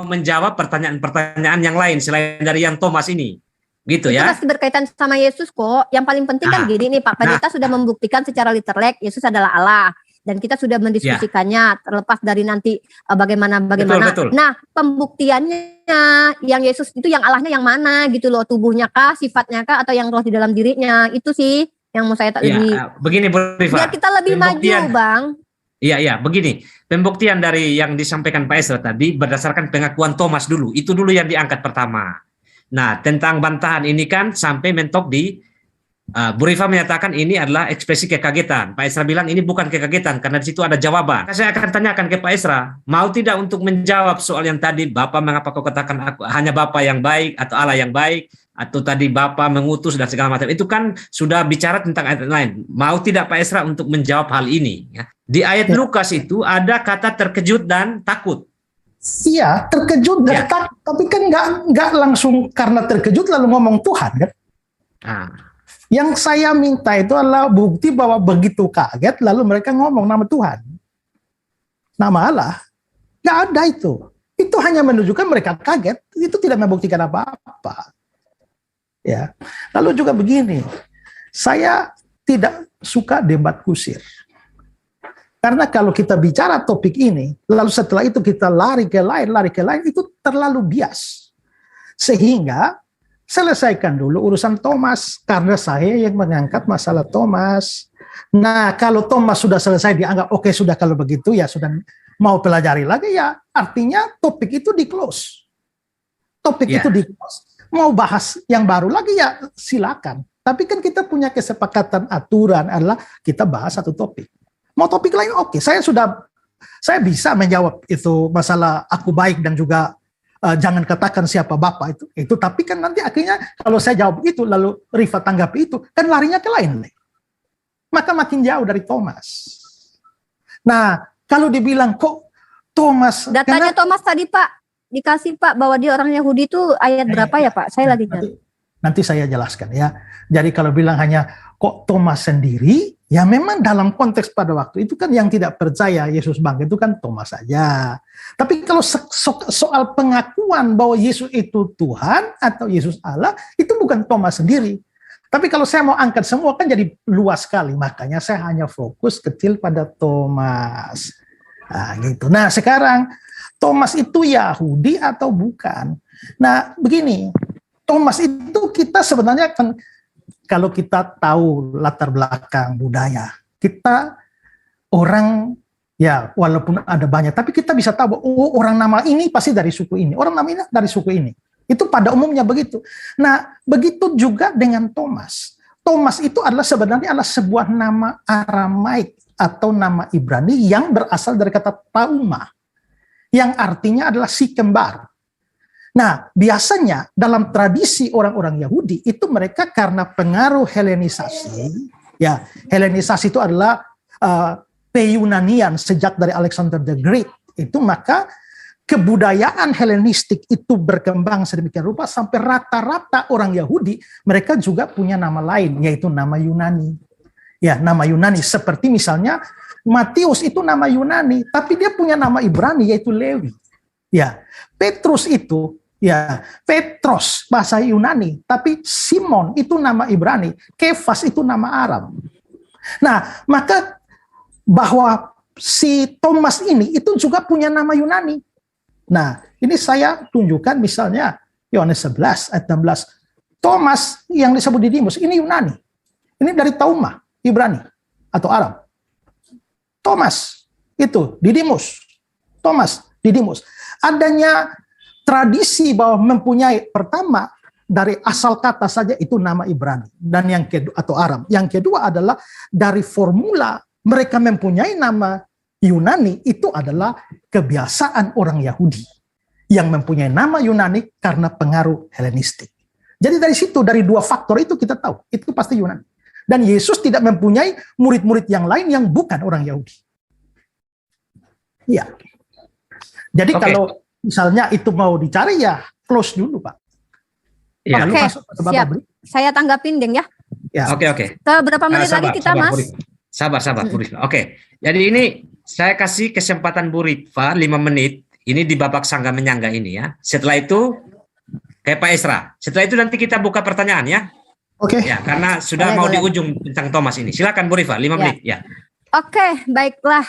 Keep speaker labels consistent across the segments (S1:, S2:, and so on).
S1: menjawab pertanyaan-pertanyaan yang lain selain dari yang Thomas ini. Gitu
S2: itu
S1: ya.
S2: masih berkaitan sama Yesus kok. Yang paling penting kan gini nih Pak Pendeta sudah membuktikan secara literlek Yesus adalah Allah. Dan kita sudah mendiskusikannya terlepas dari nanti bagaimana.
S1: Betul.
S2: Nah, pembuktiannya yang Yesus itu yang Allahnya yang mana gitu loh, tubuhnya kah, sifatnya kah, atau yang roh di dalam dirinya. Itu sih yang mau saya lebih.
S1: Begini Bu Rifa.
S2: Biar kita lebih maju, Bang.
S1: Iya, begini. Pembuktian dari yang disampaikan Pak Esra tadi berdasarkan pengakuan Thomas dulu. Itu dulu yang diangkat pertama. Nah, tentang bantahan ini kan sampai mentok di Bu Rifa menyatakan ini adalah ekspresi kekagetan. Pak Esra bilang ini bukan kekagetan karena di situ ada jawaban. Saya akan tanyakan ke Pak Esra, mau tidak untuk menjawab soal yang tadi, Bapak mengapa kau katakan aku hanya Bapak yang baik atau Allah yang baik, atau tadi Bapak mengutus dan segala macam. Itu kan sudah bicara tentang ayat lain. Mau tidak Pak Esra untuk menjawab hal ini? Di ayat Lukas itu ada kata terkejut dan takut.
S3: Iya, terkejut dan takut, tapi kan nggak langsung karena terkejut lalu ngomong Tuhan kan? Yang saya minta itu adalah bukti bahwa begitu kaget lalu mereka ngomong nama Tuhan, nama Allah. Nggak ada itu. Itu hanya menunjukkan mereka kaget. Itu tidak membuktikan apa-apa. Ya. Lalu juga begini, saya tidak suka debat kusir. Karena kalau kita bicara topik ini, lalu setelah itu kita lari ke lain, itu terlalu bias. Sehingga selesaikan dulu urusan Thomas, karena saya yang mengangkat masalah Thomas. Nah, kalau Thomas sudah selesai dianggap, oke, sudah kalau begitu ya sudah mau pelajari lagi ya, artinya topik itu di-close. Topik itu di-close. Mau bahas yang baru lagi ya silakan. Tapi kan kita punya kesepakatan aturan adalah kita bahas satu topik. Mau topik lain oke, saya bisa menjawab itu masalah aku baik dan juga jangan katakan siapa Bapak itu. Tapi kan nanti akhirnya kalau saya jawab itu lalu Rifa tanggapi itu kan larinya ke lain. Maka makin jauh dari Thomas. Nah, kalau dibilang kok Thomas
S2: datanya Thomas tadi Pak dikasih Pak bahwa dia orang Yahudi itu ayat berapa ya Pak? Saya lagi
S3: nanti saya jelaskan ya. Jadi kalau bilang hanya kok Thomas sendiri, ya memang dalam konteks pada waktu itu kan yang tidak percaya Yesus bangkit itu kan Thomas saja. Tapi kalau soal pengakuan bahwa Yesus itu Tuhan atau Yesus Allah, itu bukan Thomas sendiri. Tapi kalau saya mau angkat semua kan jadi luas sekali. Makanya saya hanya fokus kecil pada Thomas. Nah, gitu. Nah, sekarang Thomas itu Yahudi atau bukan? Nah, begini. Thomas itu kita sebenarnya kan kalau kita tahu latar belakang budaya, kita orang ya walaupun ada banyak, tapi kita bisa tahu orang nama ini pasti dari suku ini, orang nama ini dari suku ini. Itu pada umumnya begitu. Nah, begitu juga dengan Thomas. Thomas itu sebenarnya adalah sebuah nama Aramaik atau nama Ibrani yang berasal dari kata tauma, yang artinya adalah si kembar. Nah, biasanya dalam tradisi orang-orang Yahudi itu mereka karena pengaruh Helenisasi, ya Helenisasi itu adalah Peyunanian sejak dari Alexander the Great, itu maka kebudayaan Helenistik itu berkembang sedemikian rupa sampai rata-rata orang Yahudi mereka juga punya nama lain yaitu nama Yunani. Ya, nama Yunani seperti misalnya Matius itu nama Yunani, tapi dia punya nama Ibrani yaitu Lewi. Ya, Petrus itu ya, Petros bahasa Yunani, tapi Simon itu nama Ibrani, Kefas itu nama Aram. Nah, maka bahwa si Thomas ini itu juga punya nama Yunani. Nah, ini saya tunjukkan misalnya Yohanes 11 ayat 16. Thomas yang disebut Didimus ini Yunani. Ini dari Tauma, Ibrani atau Aram. Thomas itu Didimus. Thomas Didimus. Adanya tradisi bahwa mempunyai pertama dari asal kata saja itu nama Ibrani dan yang kedua atau Aram. Yang kedua adalah dari formula mereka mempunyai nama Yunani itu adalah kebiasaan orang Yahudi yang mempunyai nama Yunani karena pengaruh Helenistik. Jadi dari situ dari dua faktor itu kita tahu itu pasti Yunani. Dan Yesus tidak mempunyai murid-murid yang lain yang bukan orang Yahudi. Iya. Jadi kalau misalnya itu mau dicari ya close dulu Pak.
S2: Ya. Oke, siap. Saya tanggapin Deng ya.
S1: Oke.
S2: Berapa menit lagi kita Mas?
S1: Sabar Bu Rifa. Oke. Jadi ini saya kasih kesempatan Bu Rifa 5 menit Ini di babak sangga menyangga ini ya. Setelah itu kayak Pak Esra. Setelah itu nanti kita buka pertanyaan ya.
S3: Oke.
S1: Ya, karena sudah
S2: Boleh,
S1: mau
S2: boleh.
S1: di ujung tentang Thomas ini. Silakan Bu Rifa, 5
S2: Ya.
S1: menit ya.
S2: Oke, baiklah,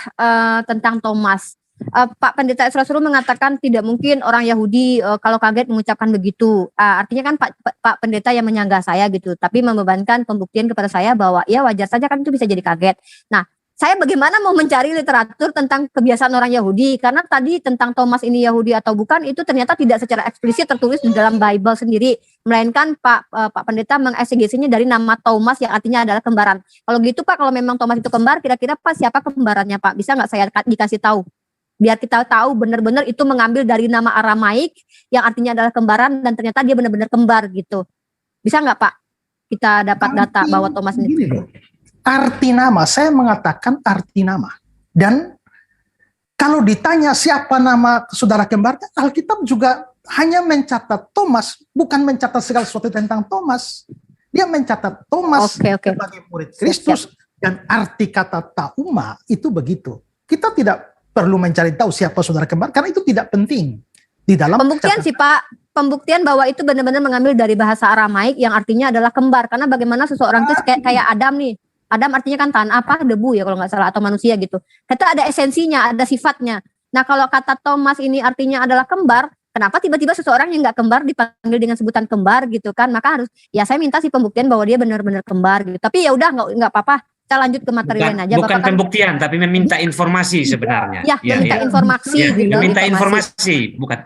S2: tentang Thomas. Pak Pendeta Esra Surul mengatakan tidak mungkin orang Yahudi kalau kaget mengucapkan begitu. Artinya kan Pak Pendeta yang menyanggah saya gitu, tapi membebankan pembuktian kepada saya bahwa ya wajar saja kan itu bisa jadi kaget. Nah, saya bagaimana mau mencari literatur tentang kebiasaan orang Yahudi, karena tadi tentang Thomas ini Yahudi atau bukan itu ternyata tidak secara eksplisit tertulis di dalam Bible sendiri, melainkan Pak Pendeta mengeksegesinya dari nama Thomas yang artinya adalah kembaran. Kalau gitu Pak, kalau memang Thomas itu kembar, kira-kira Pak siapa kembarannya Pak? Bisa nggak saya dikasih tahu? Biar kita tahu benar-benar itu mengambil dari nama Aramaik yang artinya adalah kembaran dan ternyata dia benar-benar kembar gitu. Bisa nggak Pak kita dapat data bahwa Thomas ini?
S3: Gini loh, arti nama, saya mengatakan arti nama. Dan kalau ditanya siapa nama saudara kembarnya, Alkitab juga hanya mencatat Thomas, bukan mencatat segala sesuatu tentang Thomas. Dia mencatat Thomas sebagai murid Kristus, dan arti kata tauma itu begitu. Kita tidak perlu mencari tahu siapa saudara kembar, karena itu tidak penting di dalam
S2: pembuktian sih Pak, pembuktian bahwa itu benar-benar mengambil dari bahasa Aramaik yang artinya adalah kembar. Karena bagaimana seseorang itu kayak Adam nih, Adam artinya kan tanah debu ya kalau nggak salah, atau manusia gitu. Kata ada esensinya, ada sifatnya. Nah kalau kata Thomas ini artinya adalah kembar, kenapa tiba-tiba seseorang yang nggak kembar dipanggil dengan sebutan kembar gitu kan? Maka harus ya saya minta sih pembuktian bahwa dia benar-benar kembar gitu. Tapi ya udah nggak apa-apa. Kita lanjut ke materi lain aja.
S1: Bukan pembuktian, tapi meminta informasi sebenarnya.
S2: Ya, meminta informasi.
S1: Ya,
S2: gitu,
S1: meminta informasi, bukan.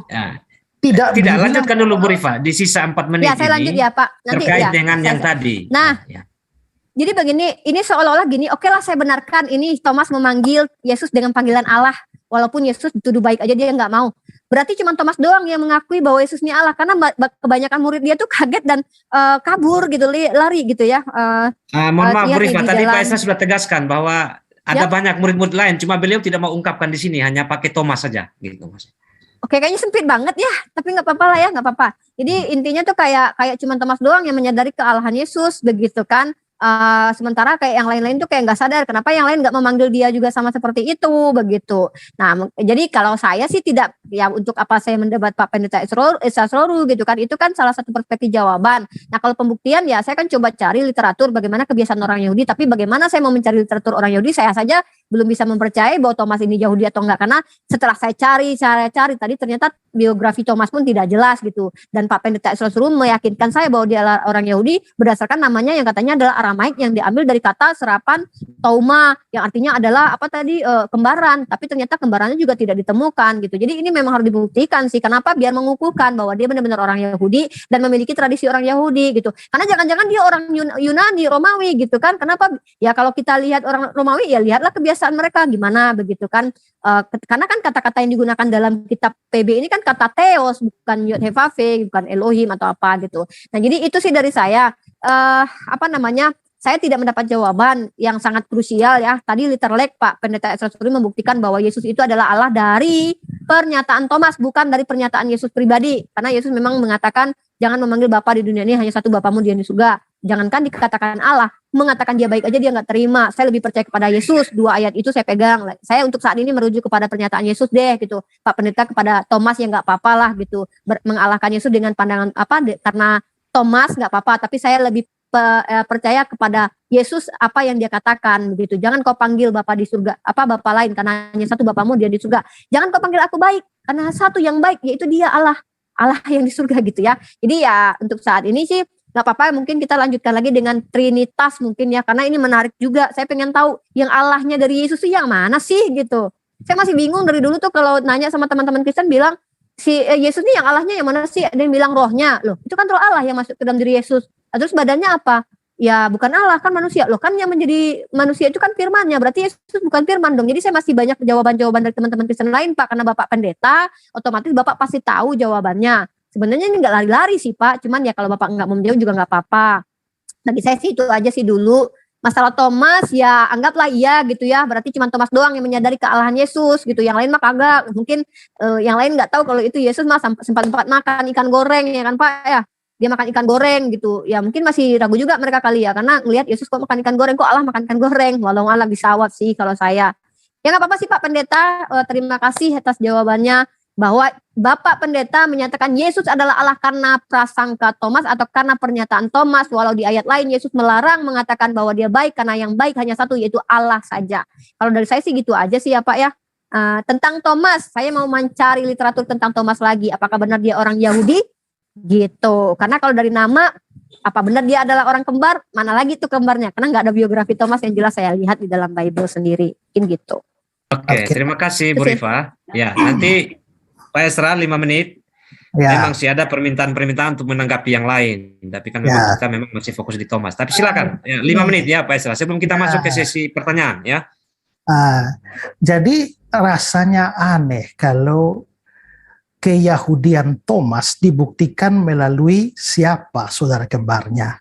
S3: Ya.
S1: Tidak, lanjutkan dulu Bu Rifa, di sisa 4 menit
S2: ya, saya lanjut ya Pak. Nanti,
S1: terkait dengan yang tadi.
S2: Nah, jadi begini, ini seolah-olah gini, oke lah saya benarkan ini Thomas memanggil Yesus dengan panggilan Allah. Walaupun Yesus dituduh baik aja dia nggak mau. Berarti cuma Thomas doang yang mengakui bahwa Yesus ini Allah. Karena kebanyakan murid dia tuh kaget dan kabur gitu, lari gitu ya.
S1: Mohon maaf Bu Rifa, tadi Pak Esra sudah tegaskan bahwa ada banyak murid-murid lain. Cuma beliau tidak mau ungkapkan di sini, hanya pakai Thomas saja. Gitu, Mas.
S2: Oke, kayaknya sempit banget ya. Tapi nggak apa-apa lah ya, nggak apa-apa. Jadi intinya tuh kayak cuma Thomas doang yang menyadari kealahan Yesus begitu kan. Sementara kayak yang lain-lain tuh kayak nggak sadar kenapa yang lain nggak memanggil dia juga sama seperti itu begitu. Nah jadi kalau saya sih tidak ya, untuk apa saya mendebat Pak Pendeta Esra Surul gitu kan, itu kan salah satu perspektif jawaban. Nah kalau pembuktian ya saya kan coba cari literatur bagaimana kebiasaan orang Yahudi, tapi bagaimana saya mau mencari literatur orang Yahudi, saya saja belum bisa mempercayai bahwa Thomas ini Yahudi atau enggak, karena setelah saya cari tadi ternyata biografi Thomas pun tidak jelas gitu. Dan Pak Pendeta Esra Surul meyakinkan saya bahwa dia adalah orang Yahudi berdasarkan namanya yang katanya adalah Aramaik yang diambil dari kata serapan tauma yang artinya adalah apa tadi kembaran, tapi ternyata kembarannya juga tidak ditemukan gitu. Jadi ini memang harus dibuktikan sih. Kenapa? Biar mengukuhkan bahwa dia benar-benar orang Yahudi dan memiliki tradisi orang Yahudi gitu. Karena jangan-jangan dia orang Yunani, Romawi gitu kan. Kenapa? Ya kalau kita lihat orang Romawi ya lihatlah kebiasaan mereka gimana begitu kan. Karena kan kata-kata yang digunakan dalam kitab PB ini kan kata Theos, bukan Yod-Heh-Vav-Veh, bukan Elohim atau apa gitu. Nah jadi itu sih dari saya. Saya tidak mendapat jawaban yang sangat krusial ya. Tadi literlek Pak Pendeta Esra Surul membuktikan bahwa Yesus itu adalah Allah dari pernyataan Thomas, bukan dari pernyataan Yesus pribadi. Karena Yesus memang mengatakan jangan memanggil Bapa di dunia ini, hanya satu Bapamu dia di surga. Jangankan dikatakan Allah, mengatakan dia baik aja dia nggak terima. Saya lebih percaya kepada Yesus. 2 ayat itu saya pegang. Saya untuk saat ini merujuk kepada pernyataan Yesus deh gitu. Pak Pendeta kepada Thomas ya nggak apa-apa lah gitu. Mengalahkan Yesus dengan pandangan karena Thomas nggak apa-apa, tapi saya lebih percaya kepada Yesus apa yang dia katakan begitu. Jangan kau panggil Bapa di surga, Bapa lain karena hanya satu Bapamu dia di surga. Jangan kau panggil aku baik karena satu yang baik yaitu dia Allah yang di surga gitu ya. Jadi ya untuk saat ini sih nggak apa-apa, mungkin kita lanjutkan lagi dengan Trinitas mungkin ya, karena ini menarik juga. Saya pengen tahu yang Allahnya dari Yesus itu yang mana sih gitu. Saya masih bingung dari dulu tuh kalau nanya sama teman-teman Kristen bilang si Yesus ini yang Allahnya yang mana sih? Ada yang bilang rohnya. Loh, itu kan roh Allah yang masuk ke dalam diri Yesus. Terus badannya apa? Ya bukan Allah, kan manusia. Loh kan yang menjadi manusia itu kan firman-Nya. Berarti Yesus bukan firman dong. Jadi saya masih banyak jawaban-jawaban dari teman-teman Kristen lain Pak. Karena Bapak pendeta, otomatis Bapak pasti tahu jawabannya. Sebenarnya ini nggak lari-lari sih Pak. Cuman ya kalau Bapak nggak mau menjawab juga nggak apa-apa. Bagi saya sih itu aja sih dulu. Masalah Thomas ya anggaplah iya gitu ya. Berarti cuma Thomas doang yang menyadari kealahan Yesus gitu. Yang lain mah kagak. Mungkin yang lain nggak tahu kalau itu Yesus mah sempat makan ikan goreng ya kan Pak ya. Dia makan ikan goreng gitu. Ya mungkin masih ragu juga mereka kali ya. Karena ngelihat Yesus kok makan ikan goreng. Kok Allah makan ikan goreng. Walau Allah bisa awat sih kalau saya. Ya nggak apa-apa sih Pak Pendeta, terima kasih atas jawabannya bahwa Bapak Pendeta menyatakan Yesus adalah Allah karena prasangka Thomas atau karena pernyataan Thomas, walau di ayat lain Yesus melarang mengatakan bahwa dia baik karena yang baik hanya satu yaitu Allah saja. Kalau dari saya sih gitu aja sih ya Pak ya. Tentang Thomas, saya mau mencari literatur tentang Thomas lagi. Apakah benar dia orang Yahudi? Gitu. Karena kalau dari nama, apa benar dia adalah orang kembar? Mana lagi tuh kembarnya? Karena nggak ada biografi Thomas yang jelas saya lihat di dalam Bible sendiri. Mungkin gitu.
S1: Oke,
S3: Oke.
S1: terima kasih Bu Rifa. Ya, nanti Pak Esra 5 menit.
S3: Ya,
S1: Memang sih ada permintaan-permintaan untuk menanggapi yang lain, tapi kan memang kita memang masih fokus di Thomas. Tapi silakan, ya, 5 menit ya Pak Esra. Sebelum kita masuk ke sesi pertanyaan ya.
S3: jadi rasanya aneh kalau keyahudian Thomas dibuktikan melalui siapa saudara kembarnya.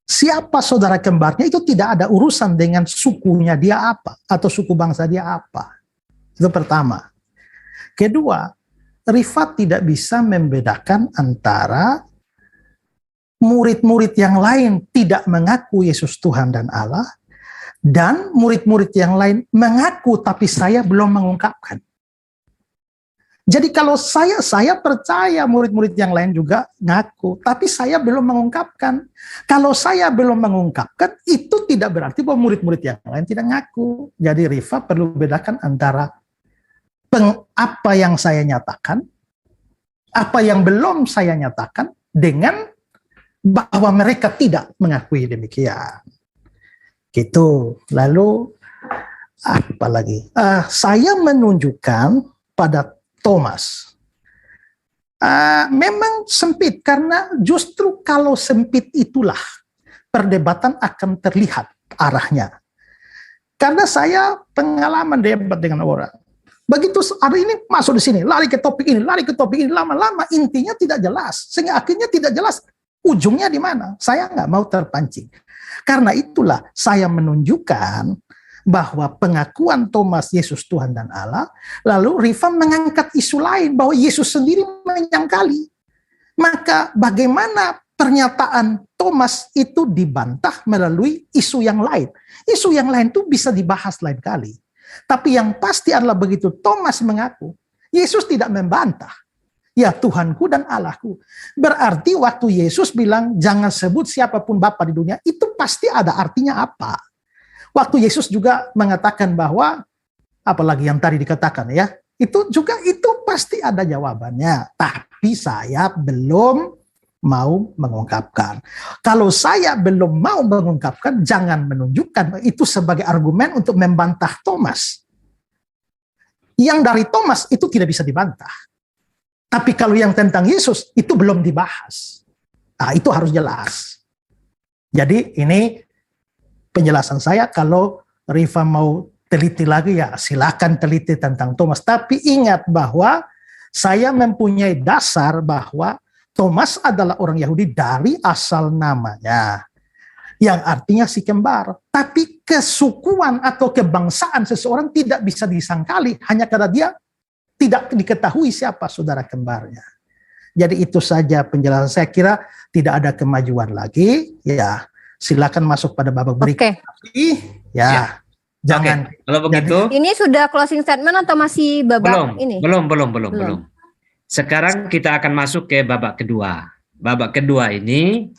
S3: Siapa saudara kembarnya itu tidak ada urusan dengan sukunya dia apa atau suku bangsa dia apa. Itu pertama. Kedua, Rifat tidak bisa membedakan antara murid-murid yang lain tidak mengaku Yesus Tuhan dan Allah dan murid-murid yang lain mengaku tapi saya belum mengungkapkan. Jadi kalau saya percaya murid-murid yang lain juga ngaku, tapi saya belum mengungkapkan. Kalau saya belum mengungkapkan, itu tidak berarti bahwa murid-murid yang lain tidak ngaku. Jadi Rifa perlu bedakan antara apa yang saya nyatakan, apa yang belum saya nyatakan, dengan bahwa mereka tidak mengakui demikian. Gitu. Lalu apa lagi? Saya menunjukkan pada Thomas. Memang sempit karena justru kalau sempit itulah perdebatan akan terlihat arahnya. Karena saya pengalaman debat dengan orang. Begitu hari ini masuk di sini, lari ke topik ini, lama-lama intinya tidak jelas. Sehingga akhirnya tidak jelas ujungnya di mana. Saya nggak mau terpancing. Karena itulah saya menunjukkan bahwa pengakuan Thomas Yesus Tuhan dan Allah, lalu Rifa mengangkat isu lain bahwa Yesus sendiri menyangkali. Maka bagaimana pernyataan Thomas itu dibantah melalui isu yang lain. Isu yang lain itu bisa dibahas lain kali. Tapi yang pasti adalah begitu Thomas mengaku, Yesus tidak membantah. Ya Tuhanku dan Allahku. Berarti waktu Yesus bilang jangan sebut siapapun Bapa di dunia, itu pasti ada artinya apa? Waktu Yesus juga mengatakan bahwa, apalagi yang tadi dikatakan ya, itu pasti ada jawabannya. Tapi saya belum mau mengungkapkan. Kalau saya belum mau mengungkapkan, jangan menunjukkan itu sebagai argumen untuk membantah Thomas. Yang dari Thomas itu tidak bisa dibantah. Tapi kalau yang tentang Yesus itu belum dibahas. Nah, itu harus jelas. Jadi ini penjelasan saya. Kalau Rifa mau teliti lagi ya silakan teliti tentang Thomas. Tapi ingat bahwa saya mempunyai dasar bahwa Thomas adalah orang Yahudi dari asal namanya. Yang artinya si kembar. Tapi kesukuan atau kebangsaan seseorang tidak bisa disangkali hanya karena dia tidak diketahui siapa saudara kembarnya. Jadi itu saja penjelasan. Saya kira tidak ada kemajuan lagi. Ya, silakan masuk pada babak berikutnya. Ya, jangan.
S1: Kalau begitu.
S2: Ini sudah closing statement atau masih babak ini? Belum.
S1: Sekarang kita akan masuk ke babak kedua. Babak kedua ini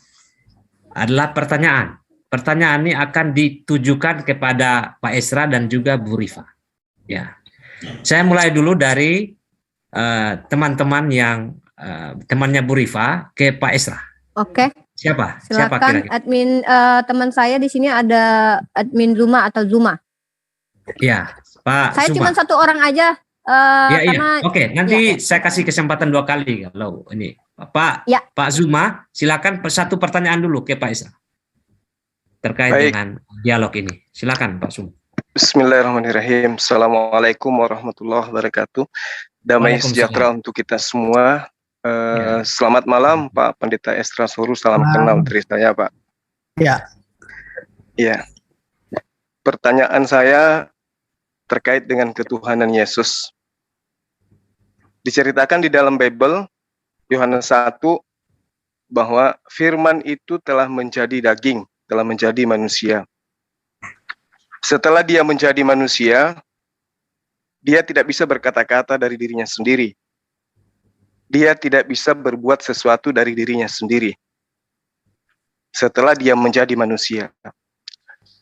S1: adalah pertanyaan. Pertanyaan ini akan ditujukan kepada Pak Esra dan juga Bu Rifa. Ya. Saya mulai dulu dari teman-teman yang temannya Bu Rifa ke Pak Esra.
S2: Oke.
S1: Siapa?
S2: Silakan.
S1: Siapa kira-kira?
S2: Admin teman saya di sini ada admin Zuma atau Zuma.
S1: Ya, Pak.
S2: Saya cuma satu orang aja.
S1: Iya. Oke, nanti saya kasih kesempatan 2 kali kalau ini. Pak Zuma, silakan satu pertanyaan dulu ke Pak Esra terkait dengan dialog ini. Silakan Pak Zuma.
S4: Bismillahirrahmanirrahim. Assalamualaikum warahmatullahi wabarakatuh. Damai sejahtera untuk kita semua. Selamat malam Pak Pendeta Esra Soru. Salam kenal dari saya Pak. Ya. Pertanyaan saya terkait dengan ketuhanan Yesus. Diceritakan di dalam Bible Yohanes 1 bahwa firman itu telah menjadi daging, telah menjadi manusia. Setelah dia menjadi manusia, dia tidak bisa berkata-kata dari dirinya sendiri. Dia tidak bisa berbuat sesuatu dari dirinya sendiri. Setelah dia menjadi manusia.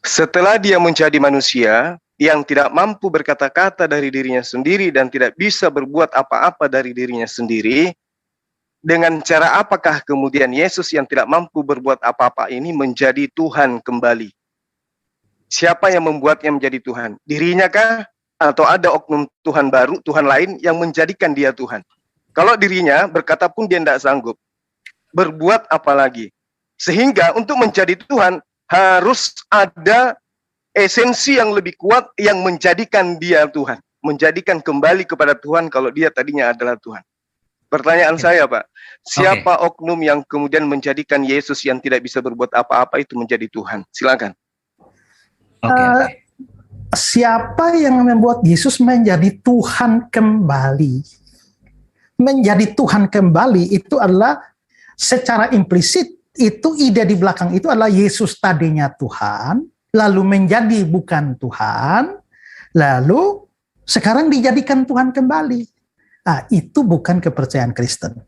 S4: Setelah dia menjadi manusia yang tidak mampu berkata-kata dari dirinya sendiri dan tidak bisa berbuat apa-apa dari dirinya sendiri, dengan cara apakah kemudian Yesus yang tidak mampu berbuat apa-apa ini menjadi Tuhan kembali? Siapa yang membuatnya menjadi Tuhan? Dirinya kah? Atau ada oknum Tuhan baru, Tuhan lain yang menjadikan dia Tuhan? Kalau dirinya berkata pun dia tidak sanggup. Berbuat apa lagi? Sehingga untuk menjadi Tuhan harus ada esensi yang lebih kuat yang menjadikan dia Tuhan. Menjadikan kembali kepada Tuhan kalau dia tadinya adalah Tuhan. Pertanyaan saya, Pak, siapa oknum yang kemudian menjadikan Yesus yang tidak bisa berbuat apa-apa itu menjadi Tuhan? Silakan.
S3: Siapa yang membuat Yesus menjadi Tuhan kembali? Menjadi Tuhan kembali itu adalah secara implisit, itu ide di belakang itu adalah Yesus tadinya Tuhan, lalu menjadi bukan Tuhan, lalu sekarang dijadikan Tuhan kembali. Nah, itu bukan kepercayaan Kristen.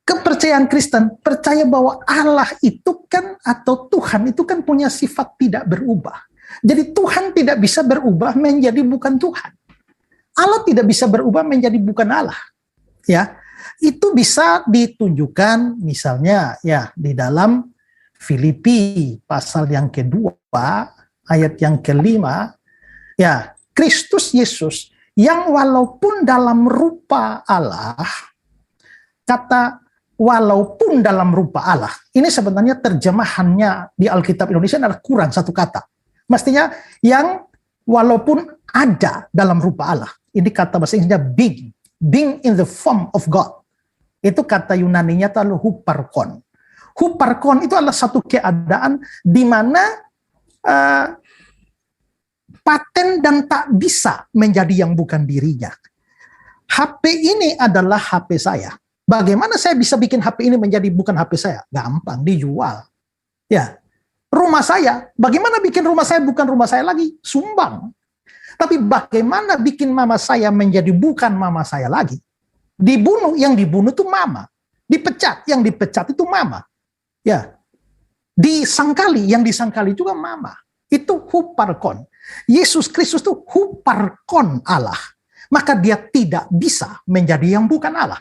S3: Kepercayaan Kristen percaya bahwa Allah itu kan, atau Tuhan itu kan punya sifat tidak berubah. Jadi Tuhan tidak bisa berubah menjadi bukan Tuhan. Allah tidak bisa berubah menjadi bukan Allah. Ya, itu bisa ditunjukkan misalnya ya di dalam Filipi pasal yang kedua ayat yang kelima, ya Kristus Yesus yang walaupun dalam rupa Allah, kata walaupun dalam rupa Allah, ini sebenarnya terjemahannya di Alkitab Indonesia adalah kurang satu kata. Mestinya yang walaupun ada dalam rupa Allah. Ini kata bahasa Inggrisnya being in the form of God. Itu kata Yunaninya itu adalah huparkon. Huparkon itu adalah satu keadaan di mana paten dan tak bisa menjadi yang bukan dirinya. HP ini adalah HP saya. Bagaimana saya bisa bikin HP ini menjadi bukan HP saya? Gampang, dijual. Ya. Rumah saya, bagaimana bikin rumah saya bukan rumah saya lagi? Sumbang. Tapi bagaimana bikin mama saya menjadi bukan mama saya lagi? Dibunuh, yang dibunuh itu mama. Dipecat, yang dipecat itu mama. Ya. Disangkali, yang disangkali juga mama. Itu huparkon. Yesus Kristus itu huparkon Allah. Maka dia tidak bisa menjadi yang bukan Allah.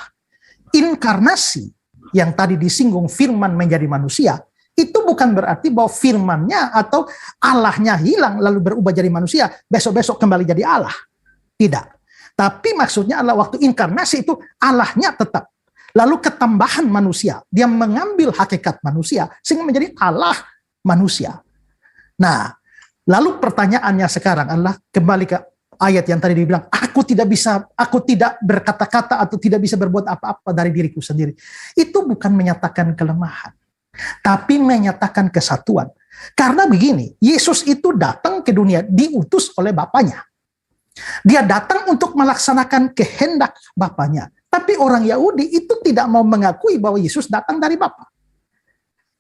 S3: Inkarnasi yang tadi disinggung firman menjadi manusia, itu bukan berarti bahwa firmannya atau Allahnya hilang lalu berubah jadi manusia, besok-besok kembali jadi Allah. Tidak. Tapi maksudnya adalah waktu inkarnasi itu Allahnya tetap. Lalu ketambahan manusia, dia mengambil hakikat manusia sehingga menjadi Allah manusia. Nah, lalu pertanyaannya sekarang adalah kembali ke ayat yang tadi dibilang, aku tidak berkata-kata atau tidak bisa berbuat apa-apa dari diriku sendiri. Itu bukan menyatakan kelemahan, tapi menyatakan kesatuan. Karena begini, Yesus itu datang ke dunia diutus oleh Bapaknya. Dia datang untuk melaksanakan kehendak Bapaknya. Tapi orang Yahudi itu tidak mau mengakui bahwa Yesus datang dari Bapa.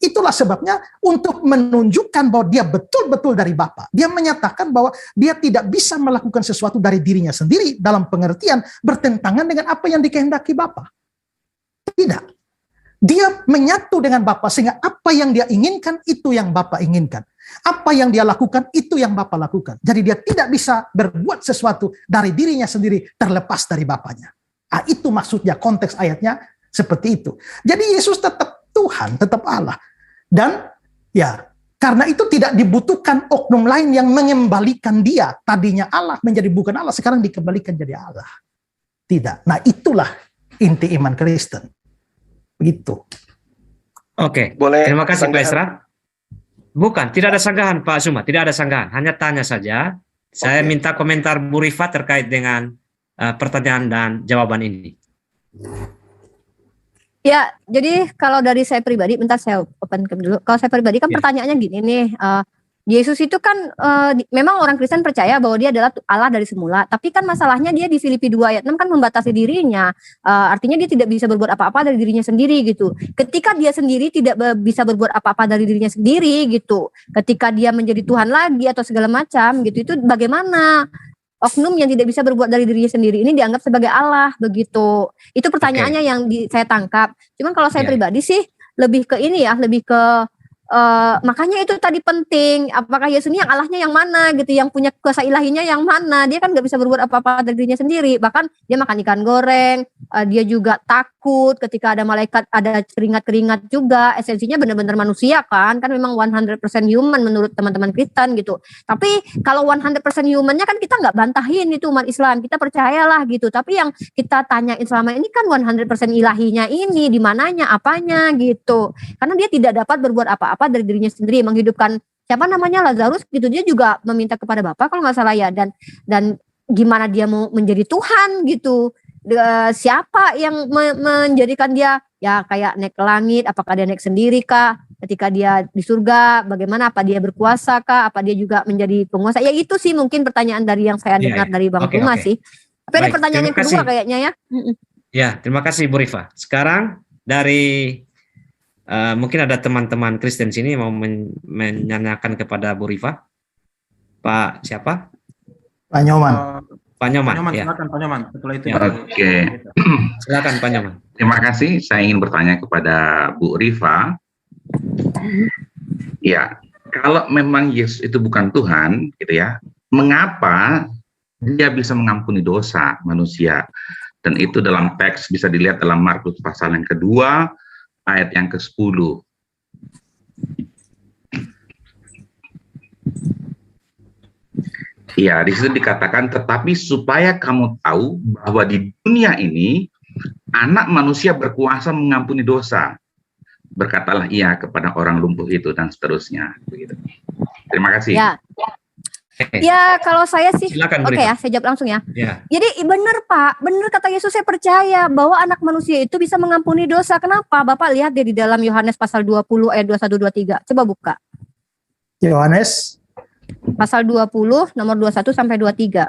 S3: Itulah sebabnya untuk menunjukkan bahwa dia betul-betul dari Bapa. Dia menyatakan bahwa dia tidak bisa melakukan sesuatu dari dirinya sendiri dalam pengertian bertentangan dengan apa yang dikehendaki Bapa. Tidak. Dia menyatu dengan Bapa sehingga apa yang dia inginkan itu yang Bapa inginkan. Apa yang dia lakukan itu yang Bapa lakukan. Jadi dia tidak bisa berbuat sesuatu dari dirinya sendiri terlepas dari Bapanya. Nah, itu maksudnya konteks ayatnya seperti itu. Jadi Yesus tetap Tuhan, tetap Allah. Dan ya, karena itu tidak dibutuhkan oknum lain yang mengembalikan dia. Tadinya Allah menjadi bukan Allah, sekarang dikembalikan jadi Allah. Tidak. Nah, itulah inti iman Kristen. Begitu.
S1: Oke.
S4: Boleh.
S1: Terima kasih Pak
S4: sanggahan?
S1: Esra. Bukan, tidak ada sanggahan Pak Suma, tidak ada sanggahan, hanya tanya saja. Saya minta komentar Bu Rifa terkait dengan pertanyaan dan jawaban ini.
S2: Ya, jadi kalau dari saya pribadi, bentar saya open cam dulu. Kalau saya pribadi kan pertanyaannya gini nih, Yesus itu kan memang orang Kristen percaya bahwa dia adalah Allah dari semula. Tapi kan masalahnya dia di Filipi 2 ayat 6 kan membatasi dirinya. Artinya dia tidak bisa berbuat apa-apa dari dirinya sendiri gitu. Ketika dia sendiri tidak bisa berbuat apa-apa dari dirinya sendiri gitu. Ketika dia menjadi Tuhan lagi atau segala macam gitu. Itu bagaimana oknum yang tidak bisa berbuat dari dirinya sendiri ini dianggap sebagai Allah begitu. Itu pertanyaannya yang saya tangkap. Cuman kalau saya pribadi sih lebih ke ini ya, lebih ke makanya itu tadi penting, apakah Yesus ini yang Allahnya yang mana gitu, yang punya kuasa ilahinya yang mana. Dia kan gak bisa berbuat apa-apa dari dirinya sendiri, bahkan dia makan ikan goreng, dia juga takut ketika ada malaikat, ada keringat-keringat juga. Esensinya benar-benar manusia kan memang 100% human menurut teman-teman Kristen gitu. Tapi kalau 100% humannya kan kita gak bantahin itu umat Islam, kita percayalah gitu. Tapi yang kita tanyain selama ini kan 100% ilahinya ini di mananya, apanya gitu. Karena dia tidak dapat berbuat apa-apa dari dirinya sendiri, menghidupkan siapa namanya Lazarus gitu, dia juga meminta kepada Bapa kalau nggak salah ya, dan gimana dia mau menjadi Tuhan gitu, siapa yang menjadikan dia ya kayak naik ke langit, apakah dia naik sendiri kah, ketika dia di surga bagaimana, apa dia berkuasa kah, apa dia juga menjadi penguasa, ya itu sih mungkin pertanyaan dari yang saya dengar dari Bang Tuma sih. Tapi ada pertanyaan yang kedua kayaknya ya.
S1: Ya, terima kasih Bu Rifa. Sekarang dari mungkin ada teman-teman Kristen sini mau menanyakan kepada Bu Rifa. Pak siapa?
S3: Pak Nyoman.
S1: Pak Nyoman, ya.
S5: Silakan Pak Nyoman. Setelah itu.
S1: Ya.
S6: Oke.
S1: Silakan Pak Nyoman.
S6: Terima kasih. Saya ingin bertanya kepada Bu Rifa. Ya, kalau memang Yesus itu bukan Tuhan, gitu ya, mengapa dia bisa mengampuni dosa manusia? Dan itu dalam teks bisa dilihat dalam Markus pasal yang kedua, ayat yang ke-10. Ya, di situ dikatakan, tetapi supaya kamu tahu bahwa di dunia ini anak manusia berkuasa mengampuni dosa. Berkatalah ia kepada orang lumpuh itu dan seterusnya. Begitu. Terima kasih.
S2: Ya kalau saya sih,
S1: Silakan,
S2: oke ya, saya jawab langsung ya.
S1: Ya.
S2: Jadi benar Pak, benar kata Yesus, saya percaya bahwa anak manusia itu bisa mengampuni dosa. Kenapa? Bapak lihat di dalam Yohanes pasal 20 ayat 21-23. Coba buka.
S3: Yohanes
S2: pasal 20 nomor 21 sampai 23.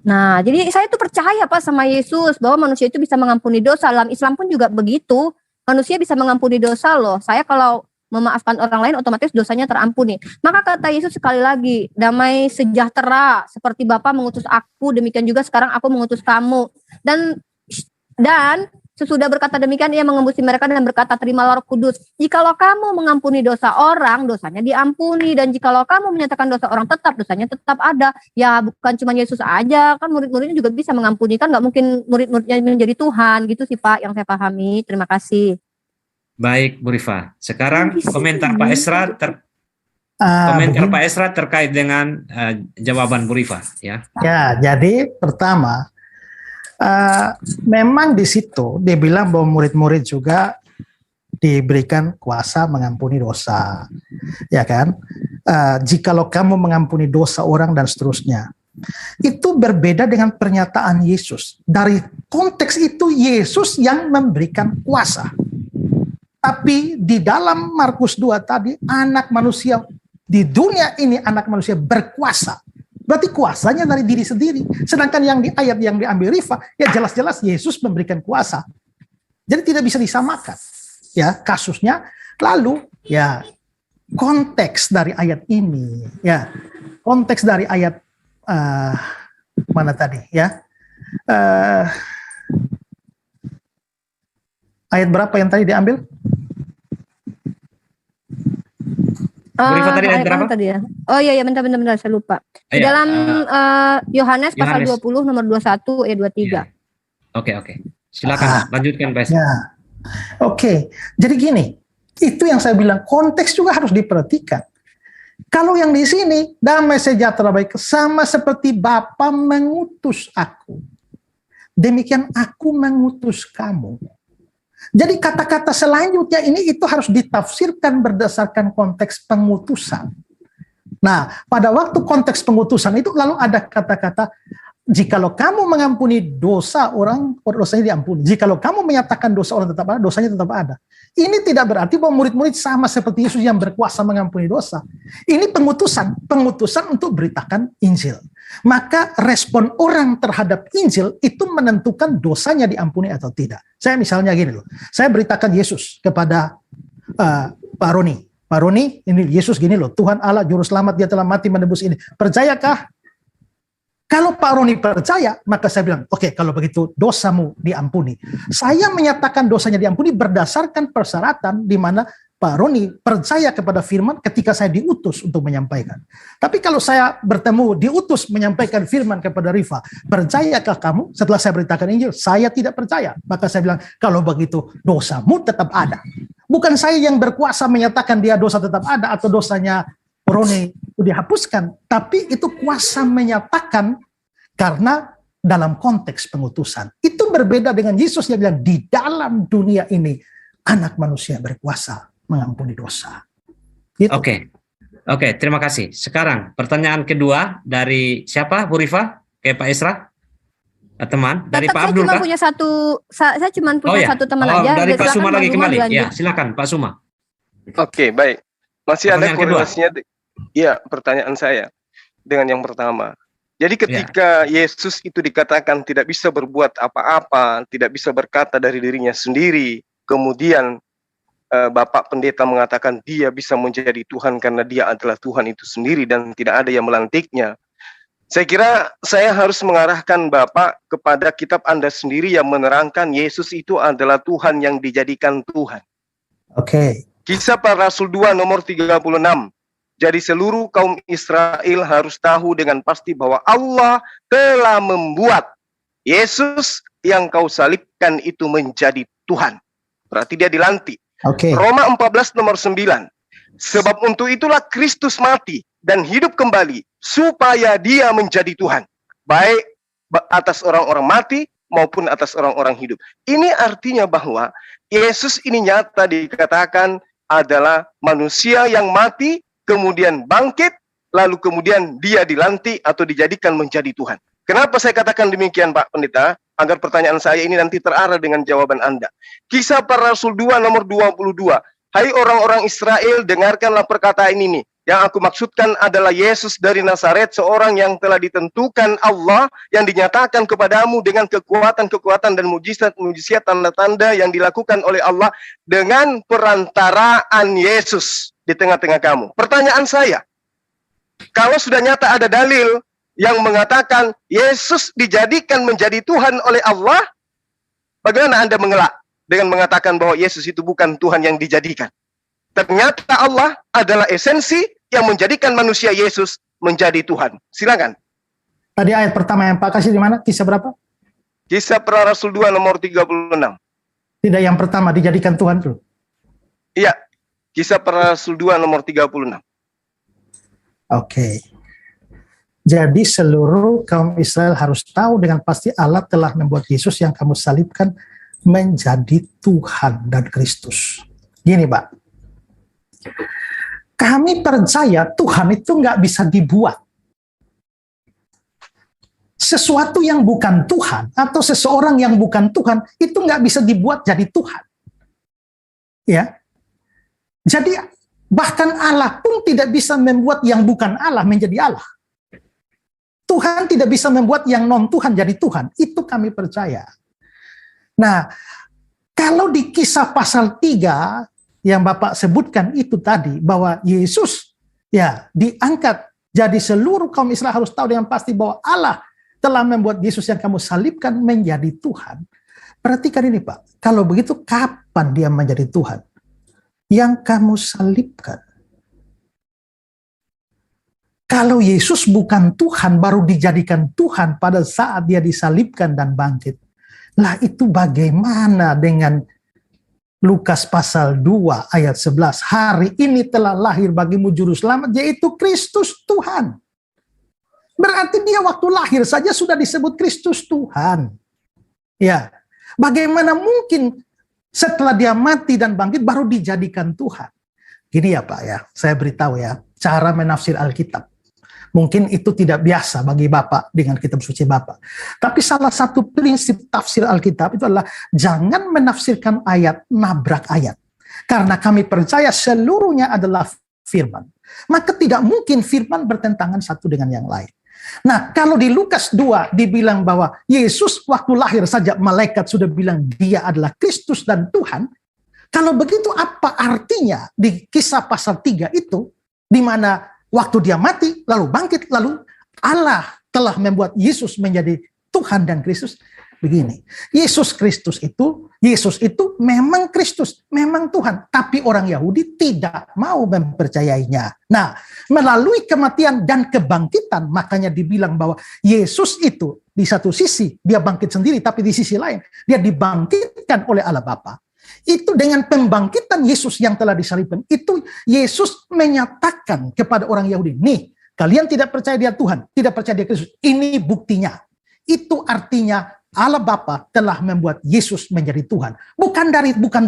S2: Nah, jadi saya itu percaya Pak sama Yesus bahwa manusia itu bisa mengampuni dosa. Dalam Islam pun juga begitu. Manusia bisa mengampuni dosa loh. Saya kalau memaafkan orang lain otomatis dosanya terampuni. Maka kata Yesus sekali lagi, damai sejahtera seperti Bapa mengutus aku, demikian juga sekarang aku mengutus kamu. Dan sesudah berkata demikian ia mengembusi mereka dan berkata, terimalah Roh Kudus. Jikalau kamu mengampuni dosa orang, dosanya diampuni, dan jikalau kamu menyatakan dosa orang tetap, dosanya tetap ada. Ya bukan cuma Yesus aja, kan murid-muridnya juga bisa mengampuni, kan nggak mungkin murid-muridnya menjadi Tuhan gitu sih Pak yang saya pahami. Terima kasih.
S1: Baik Bu Rifa. Sekarang komentar Pak Esra Pak Esra terkait dengan jawaban Bu Rifa ya.
S3: Ya, jadi pertama memang di situ dia bilang bahwa murid-murid juga diberikan kuasa mengampuni dosa, ya kan? Jikalau kamu mengampuni dosa orang dan seterusnya. Itu berbeda dengan pernyataan Yesus. Dari konteks itu Yesus yang memberikan kuasa. Tapi di dalam Markus 2 tadi, anak manusia di dunia ini, anak manusia berkuasa. Berarti kuasanya dari diri sendiri. Sedangkan yang di ayat yang diambil Rifa, ya jelas-jelas Yesus memberikan kuasa. Jadi tidak bisa disamakan. Ya, kasusnya. Lalu, ya konteks dari ayat ini, ya konteks dari ayat mana tadi, ya ayat berapa yang tadi diambil?
S1: Bu Rifa tadi ayat berapa?
S2: Tadi ya. Oh iya bentar saya lupa. Di dalam Yohanes pasal 20 nomor 21 ayat 23.
S1: Oke. Silakan lanjutkan Pak.
S3: Ya. Oke. Jadi gini, itu yang saya bilang konteks juga harus diperhatikan. Kalau yang di sini damai sejahtera baik sama seperti Bapa mengutus aku, demikian aku mengutus kamu. Jadi kata-kata selanjutnya ini itu harus ditafsirkan berdasarkan konteks pengutusan. Nah, pada waktu konteks pengutusan itu lalu ada kata-kata jikalau kamu mengampuni dosa orang, dosanya diampuni. Jikalau kamu menyatakan dosa orang tetap ada, dosanya tetap ada. Ini tidak berarti bahwa murid-murid sama seperti Yesus yang berkuasa mengampuni dosa. Ini pengutusan untuk beritakan Injil. Maka respon orang terhadap Injil itu menentukan dosanya diampuni atau tidak. Saya misalnya gini loh, saya beritakan Yesus kepada Pak Roni. Pak Roni, ini Yesus gini loh, Tuhan Allah Juru Selamat, dia telah mati menebus ini. Percayakah? Kalau Pak Roni percaya, maka saya bilang, oke, kalau begitu dosamu diampuni. Saya menyatakan dosanya diampuni berdasarkan persyaratan di mana Pak Roni percaya kepada firman ketika saya diutus untuk menyampaikan. Tapi kalau saya bertemu, diutus menyampaikan firman kepada Rifa, percayakah kamu? Setelah saya beritakan Injil, saya tidak percaya. Maka saya bilang, kalau begitu dosamu tetap ada. Bukan saya yang berkuasa menyatakan dia dosa tetap ada atau dosanya Roni dihapuskan, tapi itu kuasa menyatakan karena dalam konteks pengutusan. Itu berbeda dengan Yesus yang bilang di dalam dunia ini anak manusia berkuasa mengampuni dosa. Gitu.
S1: Oke, terima kasih. Sekarang pertanyaan kedua dari siapa, Bu Rifa? Ke Pak Esra? Teman dari Pak Abdul kah?
S2: Saya cuma punya satu teman aja.
S1: Dari Pak Suma lagi kembali. Ya, silakan Pak Suma.
S4: Oke, baik. Masih ada
S1: Pertanyaan
S4: korelasinya. Iya, pertanyaan saya dengan yang pertama. Jadi ketika Yesus itu dikatakan tidak bisa berbuat apa-apa, tidak bisa berkata dari dirinya sendiri, kemudian Bapak Pendeta mengatakan dia bisa menjadi Tuhan karena dia adalah Tuhan itu sendiri dan tidak ada yang melantiknya. Saya kira saya harus mengarahkan Bapak kepada kitab Anda sendiri yang menerangkan Yesus itu adalah Tuhan yang dijadikan Tuhan.
S3: Oke.
S4: Kisah Para Rasul 2 nomor 36. Jadi seluruh kaum Israel harus tahu dengan pasti bahwa Allah telah membuat Yesus yang kau salibkan itu menjadi Tuhan. Berarti dia dilantik. Roma 14 nomor 9. Sebab untuk itulah Kristus mati dan hidup kembali supaya dia menjadi Tuhan. Baik atas orang-orang mati maupun atas orang-orang hidup. Ini artinya bahwa Yesus ini nyata dikatakan adalah manusia yang mati, kemudian bangkit, lalu kemudian dia dilantik atau dijadikan menjadi Tuhan. Kenapa saya katakan demikian, Pak Pendeta? Agar pertanyaan saya ini nanti terarah dengan jawaban Anda. Kisah Para Rasul 2 nomor 22. Hai orang-orang Israel, dengarkanlah perkataan ini. Yang aku maksudkan adalah Yesus dari Nazaret, seorang yang telah ditentukan Allah, yang dinyatakan kepadamu dengan kekuatan-kekuatan dan mujizat tanda-tanda yang dilakukan oleh Allah dengan perantaraan Yesus di tengah-tengah kamu. Pertanyaan saya, kalau sudah nyata ada dalil yang mengatakan Yesus dijadikan menjadi Tuhan oleh Allah, bagaimana Anda mengelak dengan mengatakan bahwa Yesus itu bukan Tuhan yang dijadikan? Ternyata Allah adalah esensi yang menjadikan manusia Yesus menjadi Tuhan. Silakan.
S3: Tadi ayat pertama yang Pak kasih di mana? Kisah berapa?
S4: Kisah Para Rasul 2 nomor 36.
S3: Tidak, yang pertama dijadikan Tuhan tuh.
S4: Iya. Kisah Para Rasul 2 nomor 36.
S3: Oke. Jadi seluruh kaum Israel harus tahu dengan pasti Allah telah membuat Yesus yang kamu salibkan menjadi Tuhan dan Kristus. Gini, Pak. Kami percaya Tuhan itu nggak bisa dibuat. Sesuatu yang bukan Tuhan atau seseorang yang bukan Tuhan itu nggak bisa dibuat jadi Tuhan. Ya, jadi bahkan Allah pun tidak bisa membuat yang bukan Allah menjadi Allah. Tuhan tidak bisa membuat yang non Tuhan jadi Tuhan. Itu kami percaya. Nah, kalau di Kisah pasal 3 yang Bapak sebutkan itu tadi, bahwa Yesus ya diangkat, jadi seluruh kaum Israel harus tahu dengan pasti bahwa Allah telah membuat Yesus yang kamu salibkan menjadi Tuhan. Perhatikan ini, Pak, kalau begitu kapan dia menjadi Tuhan? Yang kamu salibkan. Kalau Yesus bukan Tuhan, baru dijadikan Tuhan pada saat dia disalibkan dan bangkit. Lah itu bagaimana dengan Lukas pasal 2 ayat 11. Hari ini telah lahir bagimu juru selamat, yaitu Kristus Tuhan. Berarti dia waktu lahir saja sudah disebut Kristus Tuhan. Ya, bagaimana mungkin setelah dia mati dan bangkit baru dijadikan Tuhan? Gini ya Pak ya, saya beritahu ya, cara menafsir Alkitab. Mungkin itu tidak biasa bagi Bapak dengan kitab suci Bapak. Tapi salah satu prinsip tafsir Alkitab itu adalah jangan menafsirkan ayat, nabrak ayat. Karena kami percaya seluruhnya adalah firman. Maka tidak mungkin firman bertentangan satu dengan yang lain. Nah, kalau di Lukas 2 dibilang bahwa Yesus waktu lahir saja malaikat sudah bilang dia adalah Kristus dan Tuhan. Kalau begitu apa artinya di Kisah pasal 3 itu, di mana waktu dia mati, lalu bangkit, lalu Allah telah membuat Yesus menjadi Tuhan dan Kristus. Begini, Yesus itu memang Kristus, memang Tuhan. Tapi orang Yahudi tidak mau mempercayainya. Nah, melalui kematian dan kebangkitan, makanya dibilang bahwa Yesus itu di satu sisi, dia bangkit sendiri, tapi di sisi lain, dia dibangkitkan oleh Allah Bapa. Itu dengan pembangkitan Yesus yang telah disalibkan, itu Yesus menyatakan kepada orang Yahudi, nih, kalian tidak percaya dia Tuhan, tidak percaya dia Kristus, ini buktinya. Itu artinya Allah Bapa telah membuat Yesus menjadi Tuhan. Bukan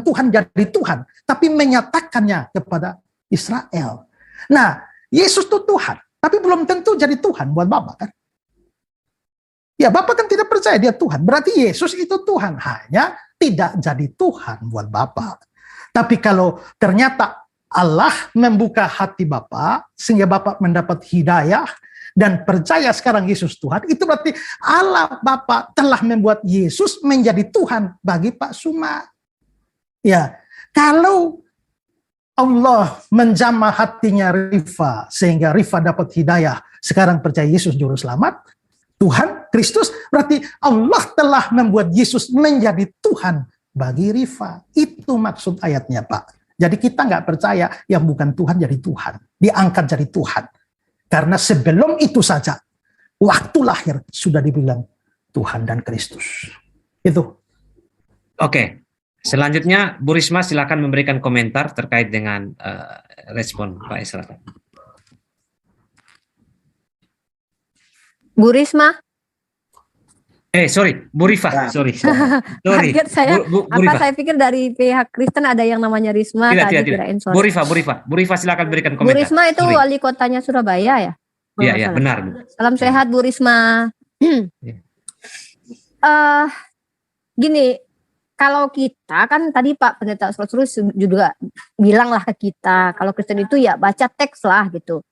S3: Tuhan jadi Tuhan, tapi menyatakannya kepada Israel. Nah, Yesus itu Tuhan, tapi belum tentu jadi Tuhan buat Bapak kan? Ya, Bapak kan tidak percaya dia Tuhan. Berarti Yesus itu Tuhan, hanya tidak jadi Tuhan buat Bapak. Tapi kalau ternyata Allah membuka hati Bapak, sehingga Bapak mendapat hidayah, dan percaya sekarang Yesus Tuhan, itu berarti Allah Bapa telah membuat Yesus menjadi Tuhan bagi Pak Suma. Ya, kalau Allah menjamah hatinya Rifa, sehingga Rifa dapat hidayah, sekarang percaya Yesus Juru Selamat, Tuhan, Kristus, berarti Allah telah membuat Yesus menjadi Tuhan bagi Rifa. Itu maksud ayatnya, Pak. Jadi kita nggak percaya yang bukan Tuhan jadi Tuhan, diangkat jadi Tuhan. Karena sebelum itu saja, waktu lahir sudah dibilang Tuhan dan Kristus. Itu.
S1: Oke, selanjutnya Bu Risma silakan memberikan komentar terkait dengan respon Pak Esra.
S2: Bu Risma?
S1: Sorry, Bu Rifa. Sorry.
S2: Kaget saya.
S1: Bu
S2: Apa
S1: Rifa.
S2: saya pikir dari pihak Kristen ada yang namanya Risma.
S1: Tidak.
S2: Kirain,
S1: Bu Rifa silakan berikan
S2: Bu
S1: komentar.
S2: Risma itu
S1: Sorry.
S2: wali kotanya Surabaya ya?
S1: Iya, benar.
S2: Salam sehat Bu Risma. Gini, kalau kita kan tadi Pak Pendeta Selalu juga bilang lah ke kita, kalau Kristen itu ya baca teks lah gitu.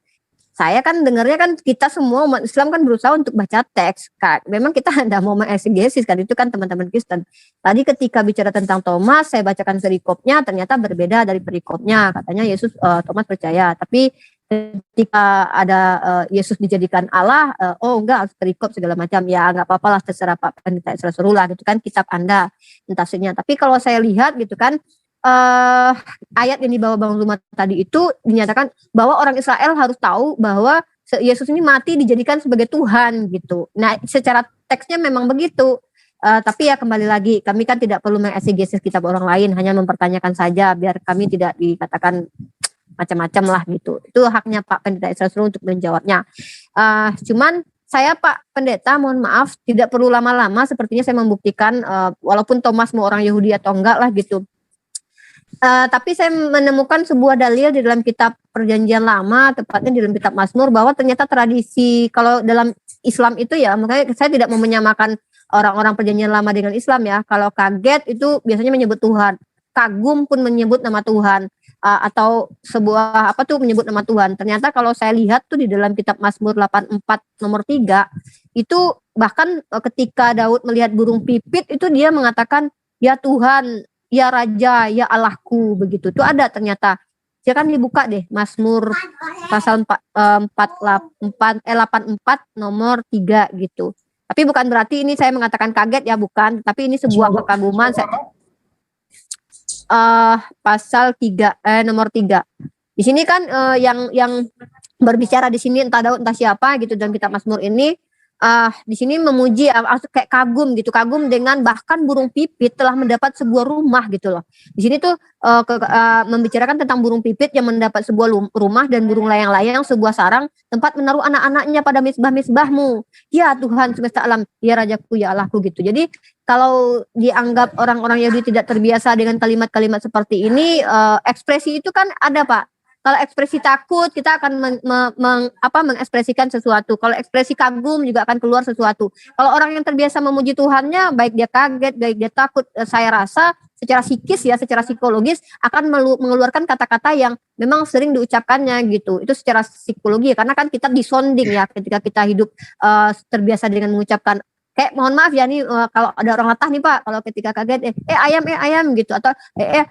S2: Saya kan dengarnya kan kita semua umat Islam kan berusaha untuk baca teks. Memang kita tidak mau mengeksegesis kan, itu kan teman-teman Kristen. Tadi ketika bicara tentang Thomas, saya bacakan perikopnya, ternyata berbeda dari perikopnya. Katanya Yesus, Thomas percaya, tapi ketika ada Yesus dijadikan Allah, oh enggak, perikop segala macam, ya enggak apa-apa lah, terserah Pak Pendeta Esra gitu kan, kitab Anda tafsirnya. Tapi kalau saya lihat gitu kan, ayat yang dibawa Bang Zuma tadi itu dinyatakan bahwa orang Israel harus tahu bahwa Yesus ini mati dijadikan sebagai Tuhan gitu. Nah, secara teksnya memang begitu. Tapi ya kembali lagi, kami kan tidak perlu mengeksegesis kitab orang lain, hanya mempertanyakan saja biar kami tidak dikatakan macam-macam lah gitu. Itu haknya Pak Pendeta Esra untuk menjawabnya. Cuman saya Pak Pendeta mohon maaf tidak perlu lama-lama, sepertinya saya membuktikan walaupun Thomas mau orang Yahudi atau enggak lah gitu. Tapi saya menemukan sebuah dalil di dalam kitab Perjanjian Lama, tepatnya di dalam kitab Mazmur, bahwa ternyata tradisi kalau dalam Islam itu ya, makanya saya tidak mau menyamakan orang-orang Perjanjian Lama dengan Islam ya. Kalau kaget itu biasanya menyebut Tuhan, kagum pun menyebut nama Tuhan, atau sebuah apa tuh menyebut nama Tuhan. Ternyata kalau saya lihat tuh di dalam kitab Mazmur 84 nomor 3 itu bahkan ketika Daud melihat burung pipit itu dia mengatakan ya Tuhan, ya Raja, ya Allahku, begitu. Itu ada ternyata. Silakan dibuka deh Mazmur pasal 84 nomor 3 gitu. Tapi bukan berarti ini saya mengatakan kaget ya, bukan, tapi ini sebuah kekaguman. Pasal 3 nomor 3. Di sini kan yang berbicara di sini entah Daud entah siapa gitu dalam kitab Mazmur ini di sini memuji kayak kagum gitu, kagum dengan bahkan burung pipit telah mendapat sebuah rumah gitu loh. Di sini tuh membicarakan tentang burung pipit yang mendapat sebuah rumah dan burung layang-layang sebuah sarang tempat menaruh anak-anaknya pada misbah-misbahmu. Ya Tuhan semesta alam, ya Rajaku, ya Allahku gitu. Jadi kalau dianggap orang-orang Yahudi tidak terbiasa dengan kalimat-kalimat seperti ini, ekspresi itu kan ada Pak. Kalau ekspresi takut kita akan mengekspresikan sesuatu. Kalau ekspresi kagum juga akan keluar sesuatu. Kalau orang yang terbiasa memuji Tuhannya, baik dia kaget, baik dia takut, saya rasa secara psikis ya, secara psikologis akan mengeluarkan kata-kata yang memang sering diucapkannya gitu. Itu secara psikologi ya, karena kan kita disonding ya ketika kita hidup terbiasa dengan mengucapkan kayak mohon maaf ya nih kalau ada orang latah nih Pak, kalau ketika kaget ayam gitu, atau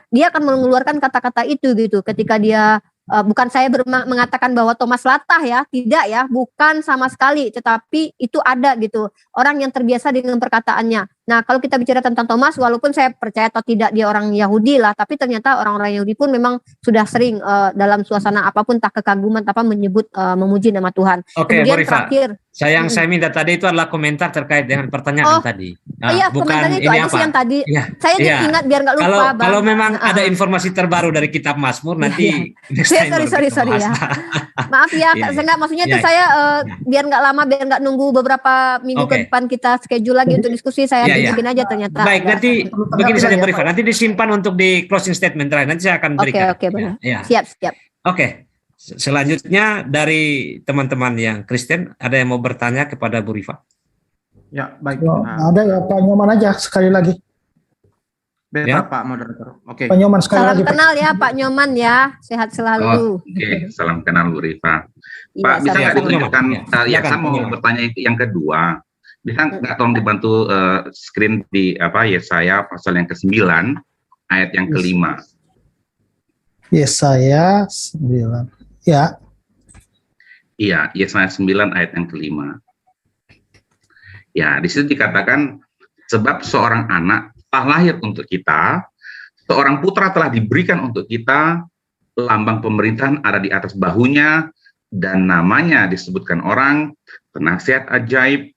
S2: dia akan mengeluarkan kata-kata itu gitu ketika dia bukan saya mengatakan bahwa Thomas latah ya, tidak ya, bukan sama sekali, tetapi itu ada gitu orang yang terbiasa dengan perkataannya. Nah, kalau kita bicara tentang Thomas, walaupun saya percaya atau tidak dia orang Yahudi lah, tapi ternyata orang-orang Yahudi pun memang sudah sering dalam suasana apapun tak kekaguman apa menyebut memuji nama Tuhan.
S1: Oke,
S2: Kemudian
S1: Bu Rifa,
S2: terakhir,
S1: saya minta tadi itu adalah komentar terkait dengan pertanyaan tadi.
S2: Iya,
S1: bukan
S2: komentarnya itu
S1: ini
S2: aja
S1: apa?
S2: sih yang tadi.
S1: Ya,
S2: Saya
S1: ya.
S2: ingat biar nggak lupa.
S1: Kalau memang ada informasi terbaru dari Kitab Mazmur nanti next time
S2: sorry ya. Maaf ya, enggak maksudnya itu saya biar nggak lama, biar nggak nunggu beberapa minggu ke depan kita schedule lagi untuk diskusi, saya bikin aja ternyata.
S1: Baik, nanti begini saja Bu Rifa, nanti disimpan untuk di closing statement terakhir, nanti saya akan berikan.
S2: Oke, benar. Siap.
S1: Oke. Selanjutnya dari teman-teman yang Kristen, ada yang mau bertanya kepada Bu Rifa?
S5: Ya, baik.
S3: Ada ya, Pak Nyoman aja sekali lagi.
S5: Beta, Pak Moderator. Oke.
S3: Pak Nyoman sekali
S2: salam
S3: lagi.
S2: kenal ya Pak Nyoman ya, sehat selalu.
S6: Oke, salam kenal Bu Rifa. Pak,
S2: Iya,
S6: bisa nggak ditunjukkan, saya mau
S1: Silakan.
S6: bertanya yang kedua. Bisa nggak tolong dibantu screen di Yesaya pasal yang ke-9 ayat yang ke-5.
S3: Yesaya 9. Ya.
S6: Iya, Yesaya 9 ayat yang ke-5. Ya, di situ dikatakan sebab seorang anak telah lahir untuk kita, seorang putra telah diberikan untuk kita, lambang pemerintahan ada di atas bahunya, dan namanya disebutkan orang, penasihat ajaib,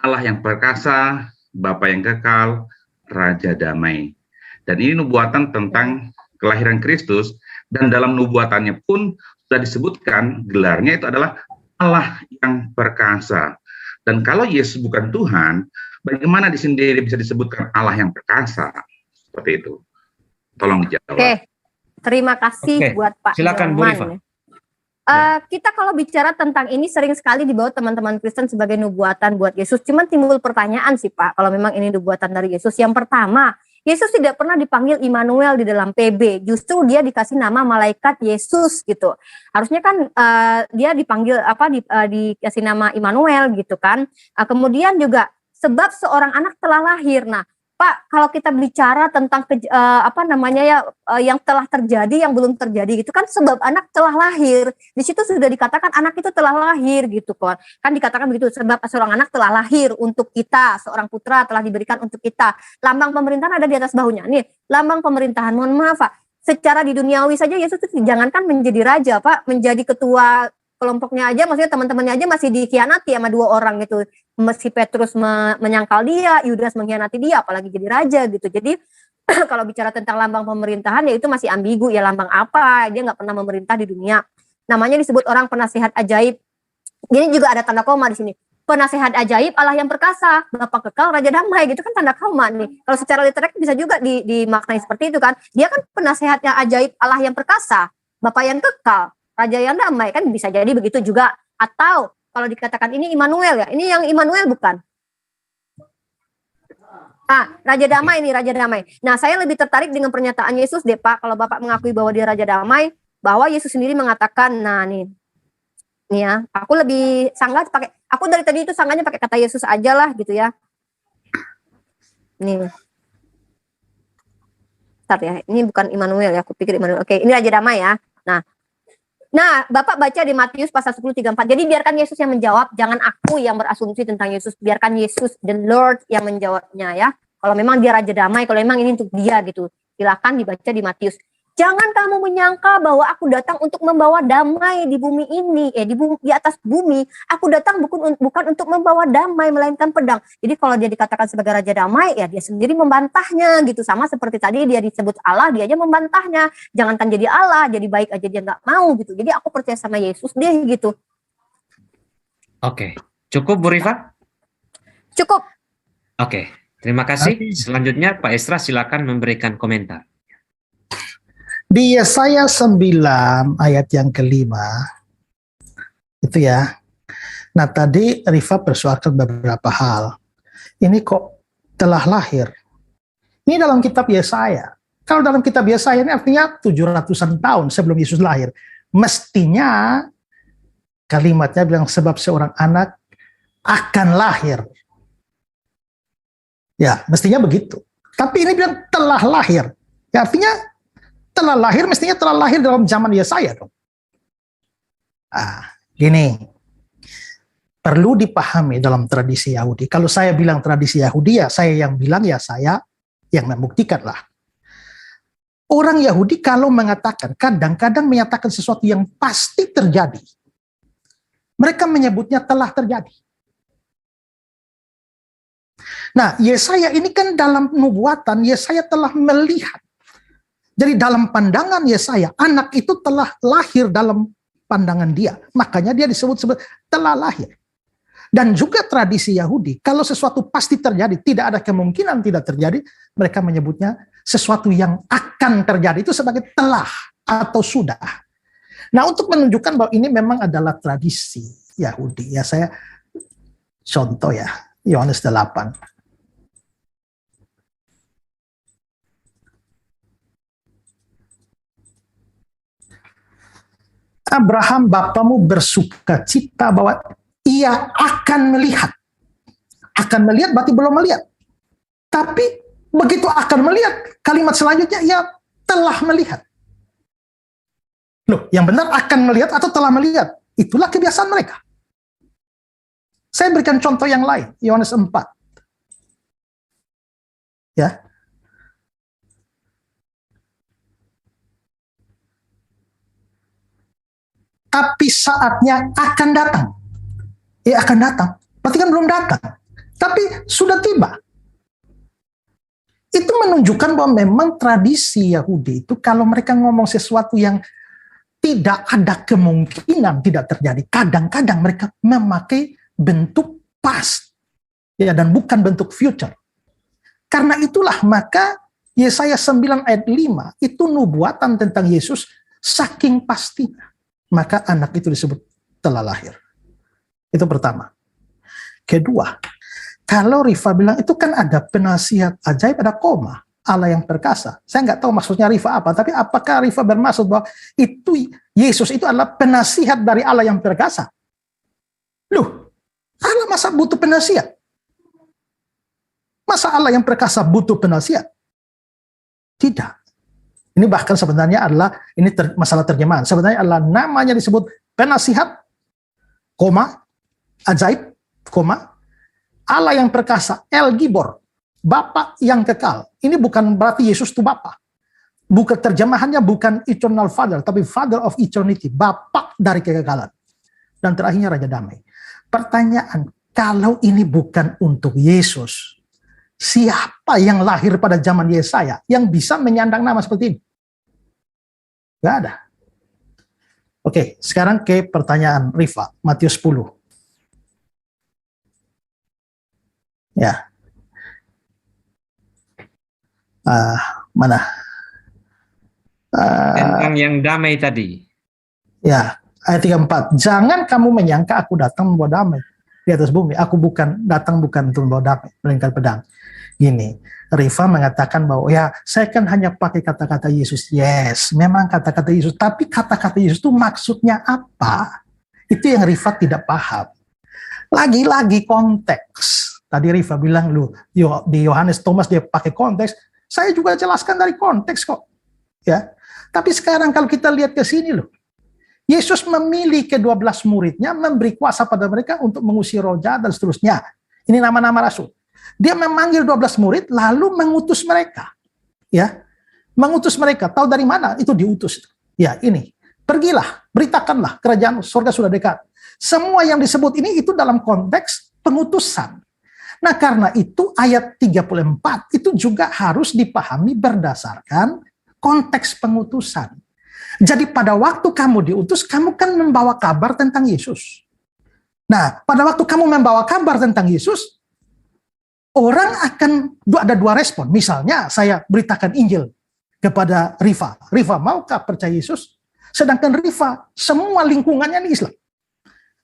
S6: Allah yang perkasa, Bapa yang kekal, Raja damai. Dan ini nubuatan tentang kelahiran Kristus, dan dalam nubuatannya pun sudah disebutkan gelarnya itu adalah Allah yang perkasa. Dan kalau Yesus bukan Tuhan, bagaimana di sini dia bisa disebutkan Allah yang perkasa? Seperti itu. Tolong dijawab.
S2: Oke, terima kasih buat Pak.
S1: Silakan Bu Rifa.
S2: Kita kalau bicara tentang ini sering sekali dibawa teman-teman Kristen sebagai nubuatan buat Yesus. Cuman timbul pertanyaan sih Pak, kalau memang ini nubuatan dari Yesus. Yang pertama, Yesus tidak pernah dipanggil Immanuel di dalam PB. Justru dia dikasih nama malaikat Yesus gitu. Harusnya kan dia dipanggil dikasih nama Immanuel gitu kan. Kemudian juga sebab seorang anak telah lahir. Nah, Pak, kalau kita bicara tentang yang telah terjadi, yang belum terjadi gitu kan, sebab anak telah lahir. Di situ sudah dikatakan anak itu telah lahir gitu kan. Kan dikatakan begitu, sebab seorang anak telah lahir untuk kita, seorang putra telah diberikan untuk kita. Lambang pemerintahan ada di atas bahunya. Nih, lambang pemerintahan. Mohon maaf, Pak. Secara di duniawi saja Yesus itu jangankan menjadi raja, Pak, menjadi ketua kelompoknya aja, maksudnya teman-temannya aja masih dikhianati sama 2 orang gitu. Si Petrus menyangkal dia, Yudas mengkhianati dia, apalagi jadi raja gitu. Jadi kalau bicara tentang lambang pemerintahan ya itu masih ambigu ya, lambang apa, dia nggak pernah memerintah di dunia. Namanya disebut orang penasihat ajaib. Ini juga ada tanda koma di sini. Penasihat ajaib, Allah yang perkasa, Bapa kekal, Raja damai, gitu kan tanda koma nih. Kalau secara literal bisa juga dimaknai seperti itu kan. Dia kan penasehatnya ajaib, Allah yang perkasa, Bapa yang kekal, Raja yang damai, kan bisa jadi begitu juga. Atau kalau dikatakan ini Immanuel ya, ini yang Immanuel bukan? Raja damai ini, Raja damai. Nah, saya lebih tertarik dengan pernyataan Yesus deh Pak, kalau Bapak mengakui bahwa dia Raja damai, bahwa Yesus sendiri mengatakan, nah nih ya, aku lebih sanggah pakai, aku dari tadi itu sanggahnya pakai kata Yesus aja lah gitu ya. Nih. Bentar ya, ini bukan Immanuel ya, aku pikir Immanuel. Oke, ini Raja damai ya. Nah, Bapak baca di Matius pasal 10:34. Jadi biarkan Yesus yang menjawab, jangan aku yang berasumsi tentang Yesus. Biarkan Yesus, the Lord, yang menjawabnya ya. Kalau memang dia Raja damai, kalau memang ini untuk dia gitu. Silakan dibaca di Matius. Jangan kamu menyangka bahwa aku datang untuk membawa damai di bumi ini, di atas bumi. Aku datang bukan untuk membawa damai, melainkan pedang. Jadi kalau dia dikatakan sebagai Raja damai, ya dia sendiri membantahnya gitu. Sama seperti tadi dia disebut Allah, dia aja membantahnya. Jangankan jadi Allah, jadi baik aja dia nggak mau gitu. Jadi aku percaya sama Yesus deh gitu.
S1: Oke, cukup Bu Rifa?
S2: Cukup.
S1: Oke, terima kasih. Selanjutnya Pak Esra silakan memberikan komentar.
S3: Di Yesaya 9 ayat yang kelima, itu ya. Nah tadi Rifa persoalkan beberapa hal. Ini kok telah lahir? Ini dalam kitab Yesaya. Kalau dalam kitab Yesaya ini artinya 700-an tahun sebelum Yesus lahir. Mestinya kalimatnya bilang sebab seorang anak akan lahir. Ya, mestinya begitu. Tapi ini bilang telah lahir. Ya, artinya telah lahir, mestinya telah lahir dalam zaman Yesaya dong. Gini, perlu dipahami dalam tradisi Yahudi. Kalau saya bilang tradisi Yahudi, ya saya yang bilang, ya saya yang membuktikan lah. Orang Yahudi kalau mengatakan, kadang-kadang menyatakan sesuatu yang pasti terjadi, mereka menyebutnya telah terjadi. Nah, Yesaya ini kan dalam nubuatan, Yesaya telah melihat. Jadi dalam pandangan Yesaya, anak itu telah lahir dalam pandangan dia. Makanya dia disebut telah lahir. Dan juga tradisi Yahudi, kalau sesuatu pasti terjadi, tidak ada kemungkinan tidak terjadi, mereka menyebutnya sesuatu yang akan terjadi itu sebagai telah atau sudah. Nah, untuk menunjukkan bahwa ini memang adalah tradisi Yahudi, ya saya contoh ya, Yohanes 8. Abraham bapamu bersuka cita bahwa ia akan melihat. Akan melihat berarti belum melihat. Tapi begitu akan melihat, kalimat selanjutnya ia telah melihat. Loh, yang benar akan melihat atau telah melihat? Itulah kebiasaan mereka. Saya berikan contoh yang lain, Yohanes 4. Ya. Tapi saatnya akan datang. Ya akan datang. Berarti kan belum datang. Tapi sudah tiba. Itu menunjukkan bahwa memang tradisi Yahudi itu kalau mereka ngomong sesuatu yang tidak ada kemungkinan tidak terjadi, kadang-kadang mereka memakai bentuk past. Ya, dan bukan bentuk future. Karena itulah maka Yesaya 9 ayat 5 itu nubuatan tentang Yesus saking pastinya. Maka anak itu disebut telah lahir. Itu pertama. Kedua, kalau Rifa bilang itu kan ada penasihat ajaib, ada koma, Allah yang perkasa. Saya nggak tahu maksudnya Rifa apa, tapi apakah Rifa bermaksud bahwa itu Yesus itu adalah penasihat dari Allah yang perkasa? Loh, Allah masa butuh penasihat? Masa Allah yang perkasa butuh penasihat? Tidak. Ini bahkan sebenarnya adalah, ini masalah terjemahan. Sebenarnya adalah namanya disebut penasihat, koma, ajaib, koma, Allah yang perkasa, El Gibor, Bapa yang kekal. Ini bukan berarti Yesus itu Bapa. Bukan terjemahannya bukan eternal father, tapi father of eternity, Bapa dari kekekalan. Dan terakhirnya Raja Damai. Pertanyaan, kalau ini bukan untuk Yesus, siapa yang lahir pada zaman Yesaya yang bisa menyandang nama seperti ini? Gak ada. Oke, sekarang ke pertanyaan Rifa, Matius 10. Ya. Mana?
S1: Tentang yang damai tadi.
S3: Ya, ayat 34. Jangan kamu menyangka aku datang membawa damai di atas bumi. Aku datang bukan untuk membawa damai, melainkan pedang. Gini, Rifa mengatakan bahwa ya saya kan hanya pakai kata-kata Yesus. Yes, memang kata-kata Yesus. Tapi kata-kata Yesus itu maksudnya apa? Itu yang Rifa tidak paham. Lagi-lagi konteks. Tadi Rifa bilang, di Yohanes Thomas dia pakai konteks. Saya juga jelaskan dari konteks kok. Ya. Tapi sekarang kalau kita lihat ke sini loh. Yesus memilih ke-12 muridnya, memberi kuasa pada mereka untuk mengusir roh jahat dan seterusnya. Ini nama-nama rasul. Dia memanggil 12 murid lalu mengutus mereka. Ya. Mengutus mereka. Tahu dari mana? Itu diutus. Ya, ini. Pergilah, beritakanlah kerajaan surga sudah dekat. Semua yang disebut ini itu dalam konteks pengutusan. Nah, karena itu ayat 34 itu juga harus dipahami berdasarkan konteks pengutusan. Jadi pada waktu kamu diutus, kamu kan membawa kabar tentang Yesus. Nah, pada waktu kamu membawa kabar tentang Yesus, orang akan ada dua respon. Misalnya saya beritakan Injil kepada Rifa. Rifa, maukah percaya Yesus? Sedangkan Rifa, semua lingkungannya ini Islam.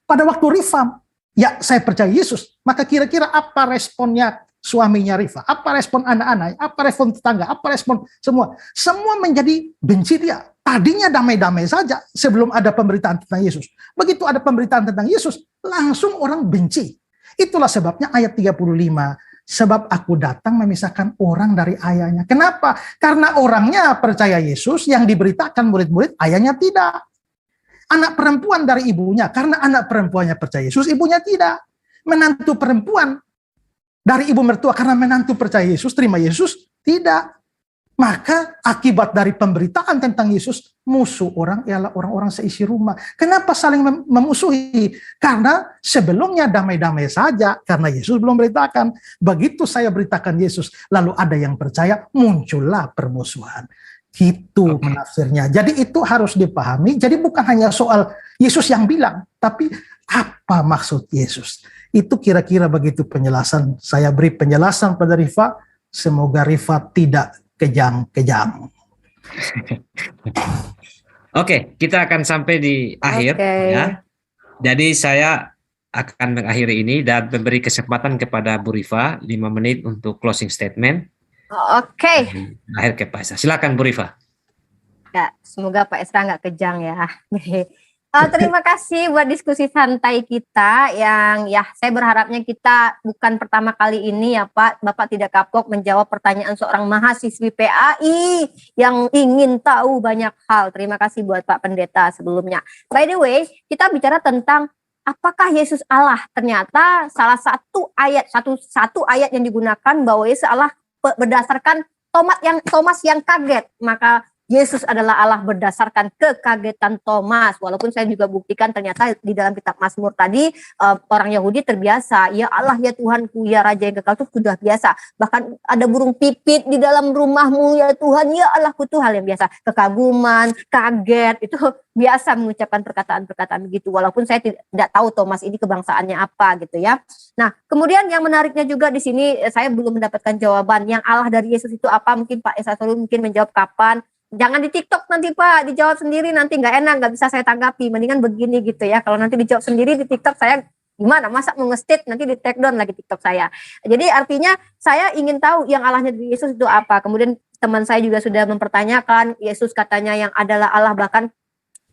S3: Pada waktu Rifa, ya saya percaya Yesus, maka kira-kira apa responnya suaminya Rifa? Apa respon anak-anak? Apa respon tetangga? Apa respon semua? Semua menjadi benci dia. Tadinya damai-damai saja sebelum ada pemberitaan tentang Yesus. Begitu ada pemberitaan tentang Yesus, langsung orang benci. Itulah sebabnya ayat 35. Sebab aku datang memisahkan orang dari ayahnya. Kenapa? Karena orangnya percaya Yesus, yang diberitakan murid-murid, ayahnya tidak. Anak perempuan dari ibunya, karena anak perempuannya percaya Yesus, ibunya tidak. Menantu perempuan dari ibu mertua, karena menantu percaya Yesus, terima Yesus, tidak. Maka akibat dari pemberitaan tentang Yesus, musuh orang ialah orang-orang seisi rumah. Kenapa saling memusuhi? Karena sebelumnya damai-damai saja, karena Yesus belum beritakan. Begitu saya beritakan Yesus, lalu ada yang percaya, muncullah permusuhan. Gitu penafsirnya. Jadi itu harus dipahami. Jadi bukan hanya soal Yesus yang bilang, tapi apa maksud Yesus. Itu kira-kira begitu penjelasan. Saya beri penjelasan pada Rifa. Semoga Rifa tidak kejam-kejam.
S1: Oke, kita akan sampai di akhir. Ya. Jadi saya akan mengakhiri ini dan memberi kesempatan kepada Bu Rifa 5 menit untuk closing statement.
S2: Oke.
S1: Akhir ke Pak Esra. Silakan Bu Rifa.
S2: Ya, semoga Pak Esra nggak kejang ya. Terima kasih buat diskusi santai kita yang ya saya berharapnya kita bukan pertama kali ini ya Pak, Bapak tidak kapok menjawab pertanyaan seorang mahasiswi PAI yang ingin tahu banyak hal. Terima kasih buat Pak Pendeta sebelumnya. By the way, kita bicara tentang apakah Yesus Allah? Ternyata salah satu ayat yang digunakan bahwa Yesus Allah berdasarkan Thomas yang kaget, maka Yesus adalah Allah berdasarkan kekagetan Thomas. Walaupun saya juga buktikan ternyata di dalam kitab Mazmur tadi orang Yahudi terbiasa. Ya Allah, ya Tuhanku, ya Raja yang kekal, itu sudah biasa. Bahkan ada burung pipit di dalam rumahmu, ya Tuhan, ya Allahku, itu hal yang biasa. Kekaguman, kaget, itu biasa mengucapkan perkataan-perkataan begitu. Walaupun saya tidak tahu Thomas ini kebangsaannya apa gitu ya. Nah, kemudian yang menariknya juga di sini saya belum mendapatkan jawaban. Yang Allah dari Yesus itu apa? Mungkin Pak Esra mungkin menjawab kapan. Jangan di TikTok nanti Pak, dijawab sendiri nanti nggak enak, nggak bisa saya tanggapi. Mendingan begini gitu ya. Kalau nanti dijawab sendiri di TikTok saya gimana? Masa mau nge-state nanti di take down lagi TikTok saya. Jadi artinya saya ingin tahu yang Allahnya dari Yesus itu apa. Kemudian teman saya juga sudah mempertanyakan Yesus katanya yang adalah Allah bahkan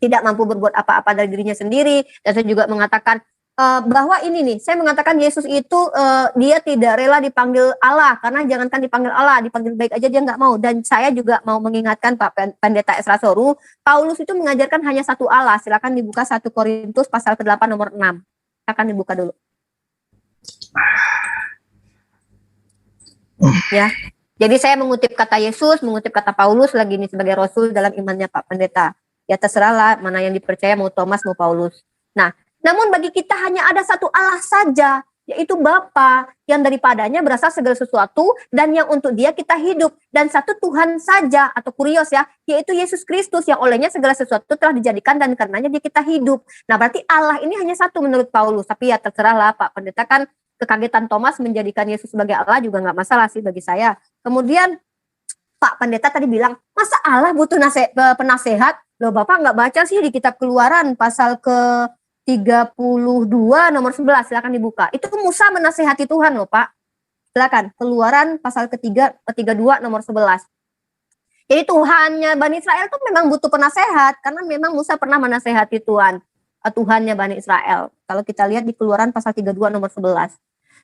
S2: tidak mampu berbuat apa-apa dari dirinya sendiri. Dan saya juga mengatakan bahwa ini nih, saya mengatakan Yesus itu dia tidak rela dipanggil Allah, karena jangankan dipanggil Allah, dipanggil baik aja dia nggak mau. Dan saya juga mau mengingatkan Pak Pendeta Esra Soru, Paulus itu mengajarkan hanya satu Allah. Silakan dibuka 1 Korintus pasal ke-8 nomor 6. Silakan dibuka dulu. Ya, jadi saya mengutip kata Yesus, mengutip kata Paulus lagi ini sebagai Rasul dalam imannya Pak Pendeta. Ya terserahlah mana yang dipercaya, mau Thomas mau Paulus. Nah, namun bagi kita hanya ada satu Allah saja, yaitu Bapa, yang daripadanya berasal segala sesuatu dan yang untuk dia kita hidup. Dan satu Tuhan saja, atau kurios ya, yaitu Yesus Kristus yang olehnya segala sesuatu telah dijadikan dan karenanya dia kita hidup. Nah berarti Allah ini hanya satu menurut Paulus. Tapi ya terserahlah Pak Pendeta, kan kekagetan Thomas menjadikan Yesus sebagai Allah juga nggak masalah sih bagi saya. Kemudian Pak Pendeta tadi bilang, masa Allah butuh penasehat? Loh Bapak nggak baca sih di kitab Keluaran pasal ke 32 nomor 11, silakan dibuka. Itu Musa menasehati Tuhan loh Pak. Silakan, Keluaran pasal ketiga 32 nomor 11. Jadi Tuhannya Bani Israel itu memang butuh penasehat, karena memang Musa pernah menasehati Tuhannya Bani Israel. Kalau kita lihat di Keluaran pasal 32 nomor 11.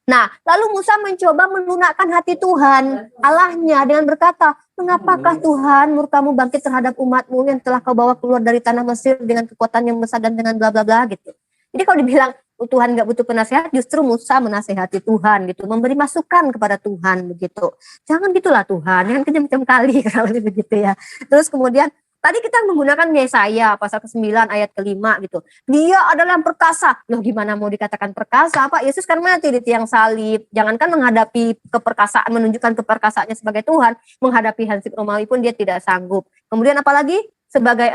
S2: Nah, lalu Musa mencoba melunakkan hati Tuhan, Allahnya, dengan berkata, mengapakah Tuhan murkamu bangkit terhadap umatmu yang telah kau bawa keluar dari tanah Mesir dengan kekuatan yang besar dan dengan bla bla bla gitu. Jadi kalau dibilang Tuhan nggak butuh penasehat, justru Musa menasehati Tuhan gitu, memberi masukan kepada Tuhan begitu. Jangan gitulah Tuhan, jangan kejam-kejam kali kalau begitu ya. Terus kemudian tadi kita menggunakan Yesaya pasal ke-9 ayat ke-5 gitu. Dia adalah yang perkasa. Loh gimana mau dikatakan perkasa? Pak Yesus kan mati di tiang salib. Jangankan menghadapi keperkasaan, menunjukkan keperkasaannya sebagai Tuhan, menghadapi hansip Romawi pun dia tidak sanggup. Kemudian apalagi sebagai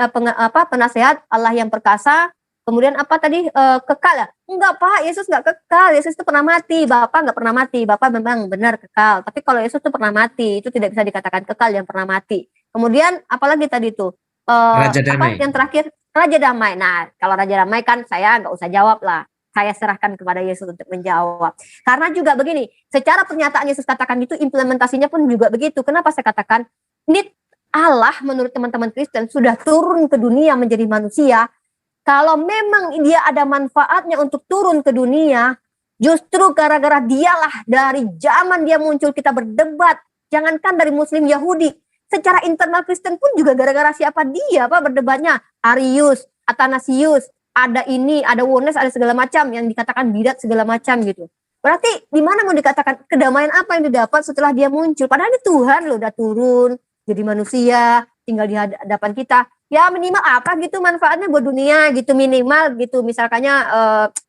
S2: penasehat Allah yang perkasa. Kemudian apa tadi kekal ya? Enggak Pak, Yesus enggak kekal. Yesus itu pernah mati. Bapak enggak pernah mati. Bapak memang benar kekal. Tapi kalau Yesus itu pernah mati, itu tidak bisa dikatakan kekal yang pernah mati. Kemudian apalagi tadi tuh
S1: Raja Damai.
S2: yang terakhir Raja Damai. Nah, kalau Raja Damai kan saya nggak usah jawab lah. Saya serahkan kepada Yesus untuk menjawab. Karena juga begini, secara pernyataan Yesus katakan itu, implementasinya pun juga begitu. Kenapa saya katakan ini Allah menurut teman-teman Kristen sudah turun ke dunia menjadi manusia. Kalau memang dia ada manfaatnya untuk turun ke dunia, justru gara-gara dialah dari zaman dia muncul kita berdebat. Jangankan dari Muslim Yahudi, secara internal Kristen pun juga gara-gara siapa dia Pak berdebatnya. Arius, Athanasius, ada ini, ada Wones, ada segala macam yang dikatakan bidat segala macam gitu. Berarti di mana mau dikatakan kedamaian apa yang didapat setelah dia muncul? Padahal ini Tuhan loh udah turun jadi manusia, tinggal di hadapan kita. Ya minimal apa gitu manfaatnya buat dunia gitu, minimal gitu misalkannya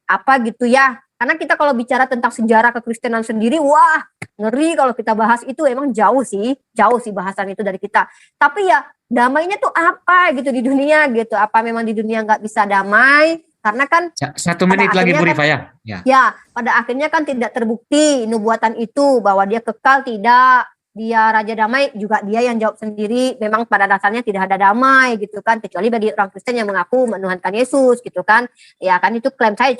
S2: apa gitu ya. Karena kita kalau bicara tentang sejarah kekristenan sendiri, wah ngeri kalau kita bahas itu, emang jauh sih bahasan itu dari kita. Tapi ya damainya tuh apa gitu di dunia gitu, apa memang di dunia nggak bisa damai? Karena kan
S1: 1 menit lagi Bu Rifa ya.
S2: Ya, pada akhirnya kan tidak terbukti nubuatan itu bahwa dia kekal, tidak. Dia Raja Damai juga dia yang jawab sendiri, memang pada dasarnya tidak ada damai gitu kan, kecuali bagi orang Kristen yang mengaku menuhankan Yesus gitu kan. Ya kan itu klaim saya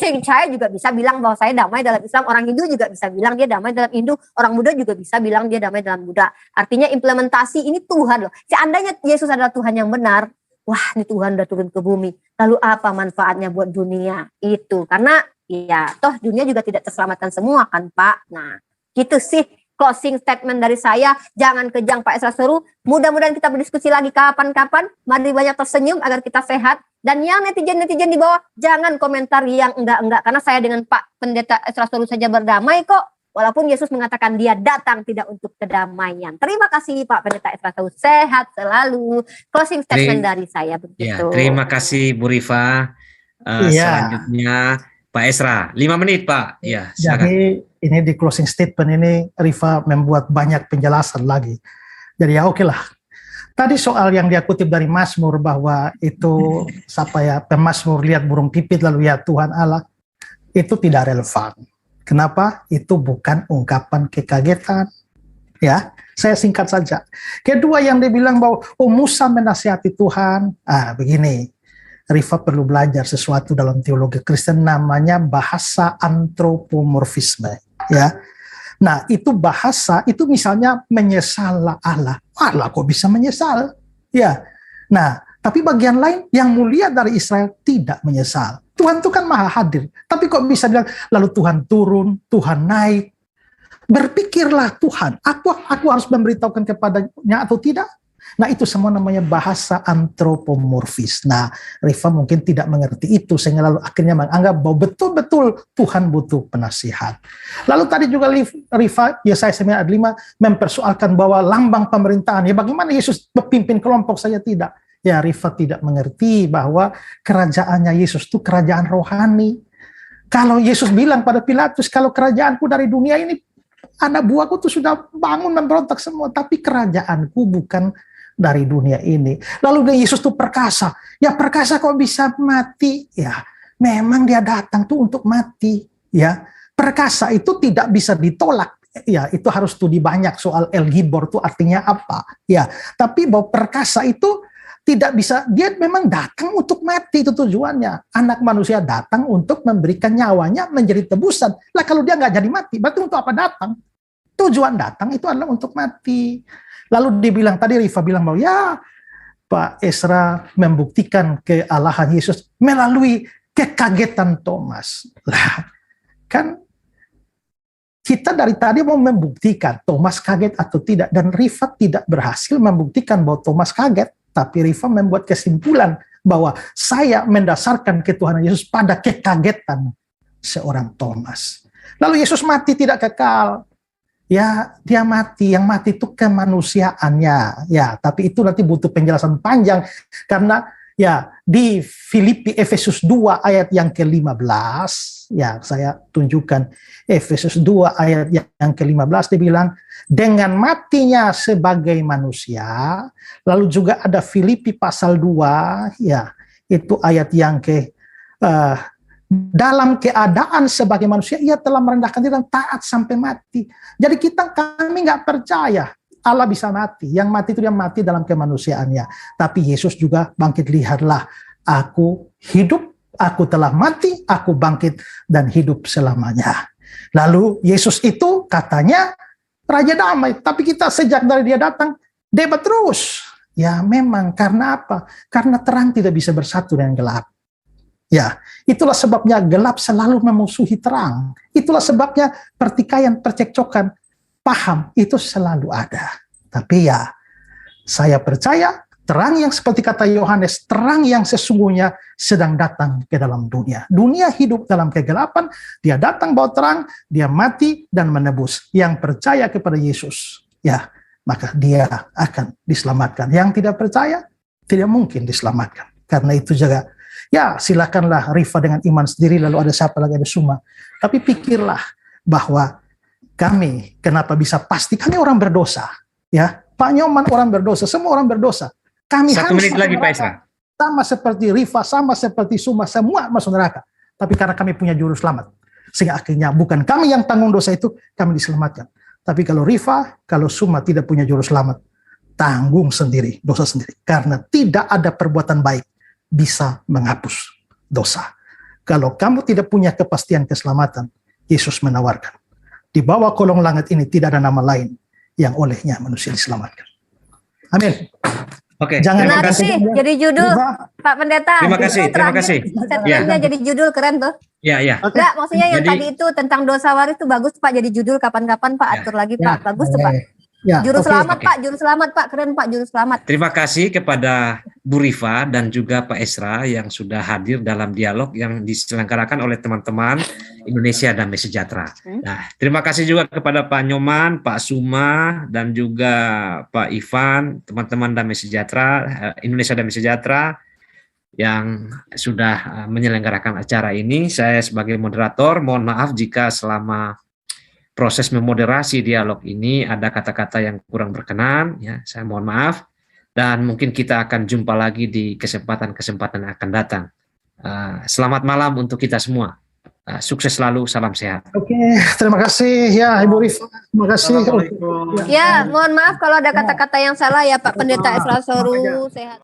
S2: juga bisa bilang bahwa saya damai dalam Islam, orang Hindu juga bisa bilang dia damai dalam Hindu, orang Buddha juga bisa bilang dia damai dalam Buddha. Artinya implementasi ini Tuhan loh. Seandainya Yesus adalah Tuhan yang benar, wah ini Tuhan udah turun ke bumi, lalu apa manfaatnya buat dunia? Itu karena ya toh dunia juga tidak terselamatkan semua kan Pak. Nah gitu sih closing statement dari saya. Jangan kejang Pak Esra Seru. Mudah-mudahan kita berdiskusi lagi kapan-kapan. Mari banyak tersenyum agar kita sehat. Dan yang netizen-netizen di bawah, jangan komentar yang enggak-enggak. Karena saya dengan Pak Pendeta Esra Seru saja berdamai kok. Walaupun Yesus mengatakan dia datang tidak untuk kedamaian. Terima kasih Pak Pendeta Esra Seru. Sehat selalu. Closing statement dari saya begitu.
S1: Ya, terima kasih Bu Rifa. Selanjutnya Pak Esra, 5 menit Pak. Ya, silakan.
S3: Jadi ini di closing statement ini Rifa membuat banyak penjelasan lagi. Jadi ya oke lah. Tadi soal yang dia kutip dari Mazmur bahwa itu pemazmur lihat burung pipit lalu ya Tuhan Allah, itu tidak relevan. Kenapa? Itu bukan ungkapan kekagetan. Ya, saya singkat saja. Kedua yang dia bilang bahwa Musa menasihati Tuhan. Begini. Rifa perlu belajar sesuatu dalam teologi Kristen namanya bahasa antropomorfisme. Ya, nah itu bahasa itu misalnya menyesal Allah kok bisa menyesal? Ya, nah tapi bagian lain yang mulia dari Israel tidak menyesal. Tuhan itu kan maha hadir, tapi kok bisa bilang lalu Tuhan turun, Tuhan naik? Berpikirlah Tuhan, aku harus memberitahukan kepadanya atau tidak? Nah itu semua namanya bahasa antropomorfis. Nah Rifa mungkin tidak mengerti itu sehingga lalu akhirnya menganggap bahwa betul-betul Tuhan butuh penasihat. Lalu tadi juga Rifa Yesaya 9:5 mempersoalkan bahwa lambang pemerintahan, ya bagaimana Yesus memimpin kelompok saja tidak. Ya Rifa tidak mengerti bahwa kerajaannya Yesus itu kerajaan rohani. Kalau Yesus bilang pada Pilatus, kalau kerajaanku dari dunia ini, anak buahku tuh sudah bangun memberontak semua, tapi kerajaanku bukan dari dunia ini. Lalu Yesus tuh perkasa. Ya perkasa kok bisa mati? Ya memang dia datang tuh untuk mati. Ya perkasa itu tidak bisa ditolak. Ya itu harus studi banyak soal El Gibor tuh artinya apa. Ya tapi bahwa perkasa itu tidak bisa, dia memang datang untuk mati, itu tujuannya. Anak manusia datang untuk memberikan nyawanya menjadi tebusan. Lah kalau dia nggak jadi mati, berarti untuk apa datang? Tujuan datang itu adalah untuk mati. Lalu dibilang tadi Rifa bilang bahwa ya Pak Esra membuktikan kealahan Yesus melalui kekagetan Thomas. Lah kan kita dari tadi mau membuktikan Thomas kaget atau tidak, dan Rifa tidak berhasil membuktikan bahwa Thomas kaget. Tapi Rifa membuat kesimpulan bahwa saya mendasarkan ketuhanan Yesus pada kekagetan seorang Thomas. Lalu Yesus mati tidak kekal. Ya, dia mati. Yang mati itu kemanusiaannya. Ya, tapi itu nanti butuh penjelasan panjang karena ya di Filipi Efesus 2 ayat yang ke-15, ya saya tunjukkan Efesus 2 ayat yang ke-15 dibilang dengan matinya sebagai manusia. Lalu juga ada Filipi pasal 2, ya itu ayat yang dalam keadaan sebagai manusia ia telah merendahkan diri dan taat sampai mati. Jadi kami nggak percaya Allah bisa mati. Yang mati itu dia mati dalam kemanusiaannya. Tapi Yesus juga bangkit, lihatlah, aku hidup, aku telah mati, aku bangkit dan hidup selamanya. Lalu Yesus itu katanya Raja Damai. Tapi kita sejak dari dia datang, debat terus. Ya memang, karena apa? Karena terang tidak bisa bersatu dengan gelap. Ya, itulah sebabnya gelap selalu memusuhi terang. Itulah sebabnya pertikaian, percekcokan, paham itu selalu ada. Tapi ya, saya percaya terang yang seperti kata Yohanes, terang yang sesungguhnya sedang datang ke dalam dunia. Dunia hidup dalam kegelapan, dia datang bawa terang, dia mati dan menebus. Yang percaya kepada Yesus, ya, maka dia akan diselamatkan. Yang tidak percaya, tidak mungkin diselamatkan. Karena itu juga, ya silakanlah Rifa dengan iman sendiri, lalu ada siapa lagi, ada Suma. Tapi pikirlah bahwa kami, kenapa bisa pasti, kami orang berdosa. Ya, Pak Nyoman orang berdosa, semua orang berdosa. Kami
S1: 1 menit lagi Pak Esra.
S3: Sama seperti Rifa, sama seperti Suma, semua masuk neraka. Tapi karena kami punya juru selamat. Sehingga akhirnya bukan kami yang tanggung dosa itu, kami diselamatkan. Tapi kalau Rifa, kalau Suma tidak punya juru selamat, tanggung sendiri, dosa sendiri. Karena tidak ada perbuatan baik bisa menghapus dosa. Kalau kamu tidak punya kepastian keselamatan, Yesus menawarkan, di bawah kolong langit ini tidak ada nama lain yang olehnya manusia diselamatkan. Amin.
S1: Oke,
S3: Jangan
S1: terima
S2: Menarik
S1: kasih.
S2: sih jadi judul, Pak Pendeta.
S1: Terima kasih, terima kasih.
S2: Statementnya jadi judul, keren tuh.
S1: Ya, ya.
S2: Enggak, maksudnya yang
S1: Jadi-
S2: tadi itu tentang dosa waris itu bagus Pak, jadi judul kapan-kapan Pak,
S1: Ya.
S2: atur lagi
S3: Ya.
S2: Pak. Bagus tuh Pak.
S3: Ya,
S2: Juru
S3: oke.
S2: selamat
S1: oke.
S2: Pak, juru selamat Pak, keren Pak, juru selamat.
S1: Terima kasih kepada Bu Rifa dan juga Pak Esra yang sudah hadir dalam dialog yang diselenggarakan oleh teman-teman Indonesia Damai Sejahtera. Nah, terima kasih juga kepada Pak Nyoman, Pak Suma, dan juga Pak Ivan, teman-teman Damai Sejahtera, Indonesia Damai Sejahtera yang sudah menyelenggarakan acara ini. Saya sebagai moderator, mohon maaf jika selama proses memoderasi dialog ini ada kata-kata yang kurang berkenan, ya saya mohon maaf, dan mungkin kita akan jumpa lagi di kesempatan-kesempatan yang akan datang. Selamat malam untuk kita semua. Sukses selalu, salam sehat.
S3: Oke, terima kasih ya Ibu Rifa. Terima kasih.
S5: Assalamualaikum.
S2: Ya, mohon maaf kalau ada kata-kata yang salah ya Pak Pendeta Esra Soru, sehat.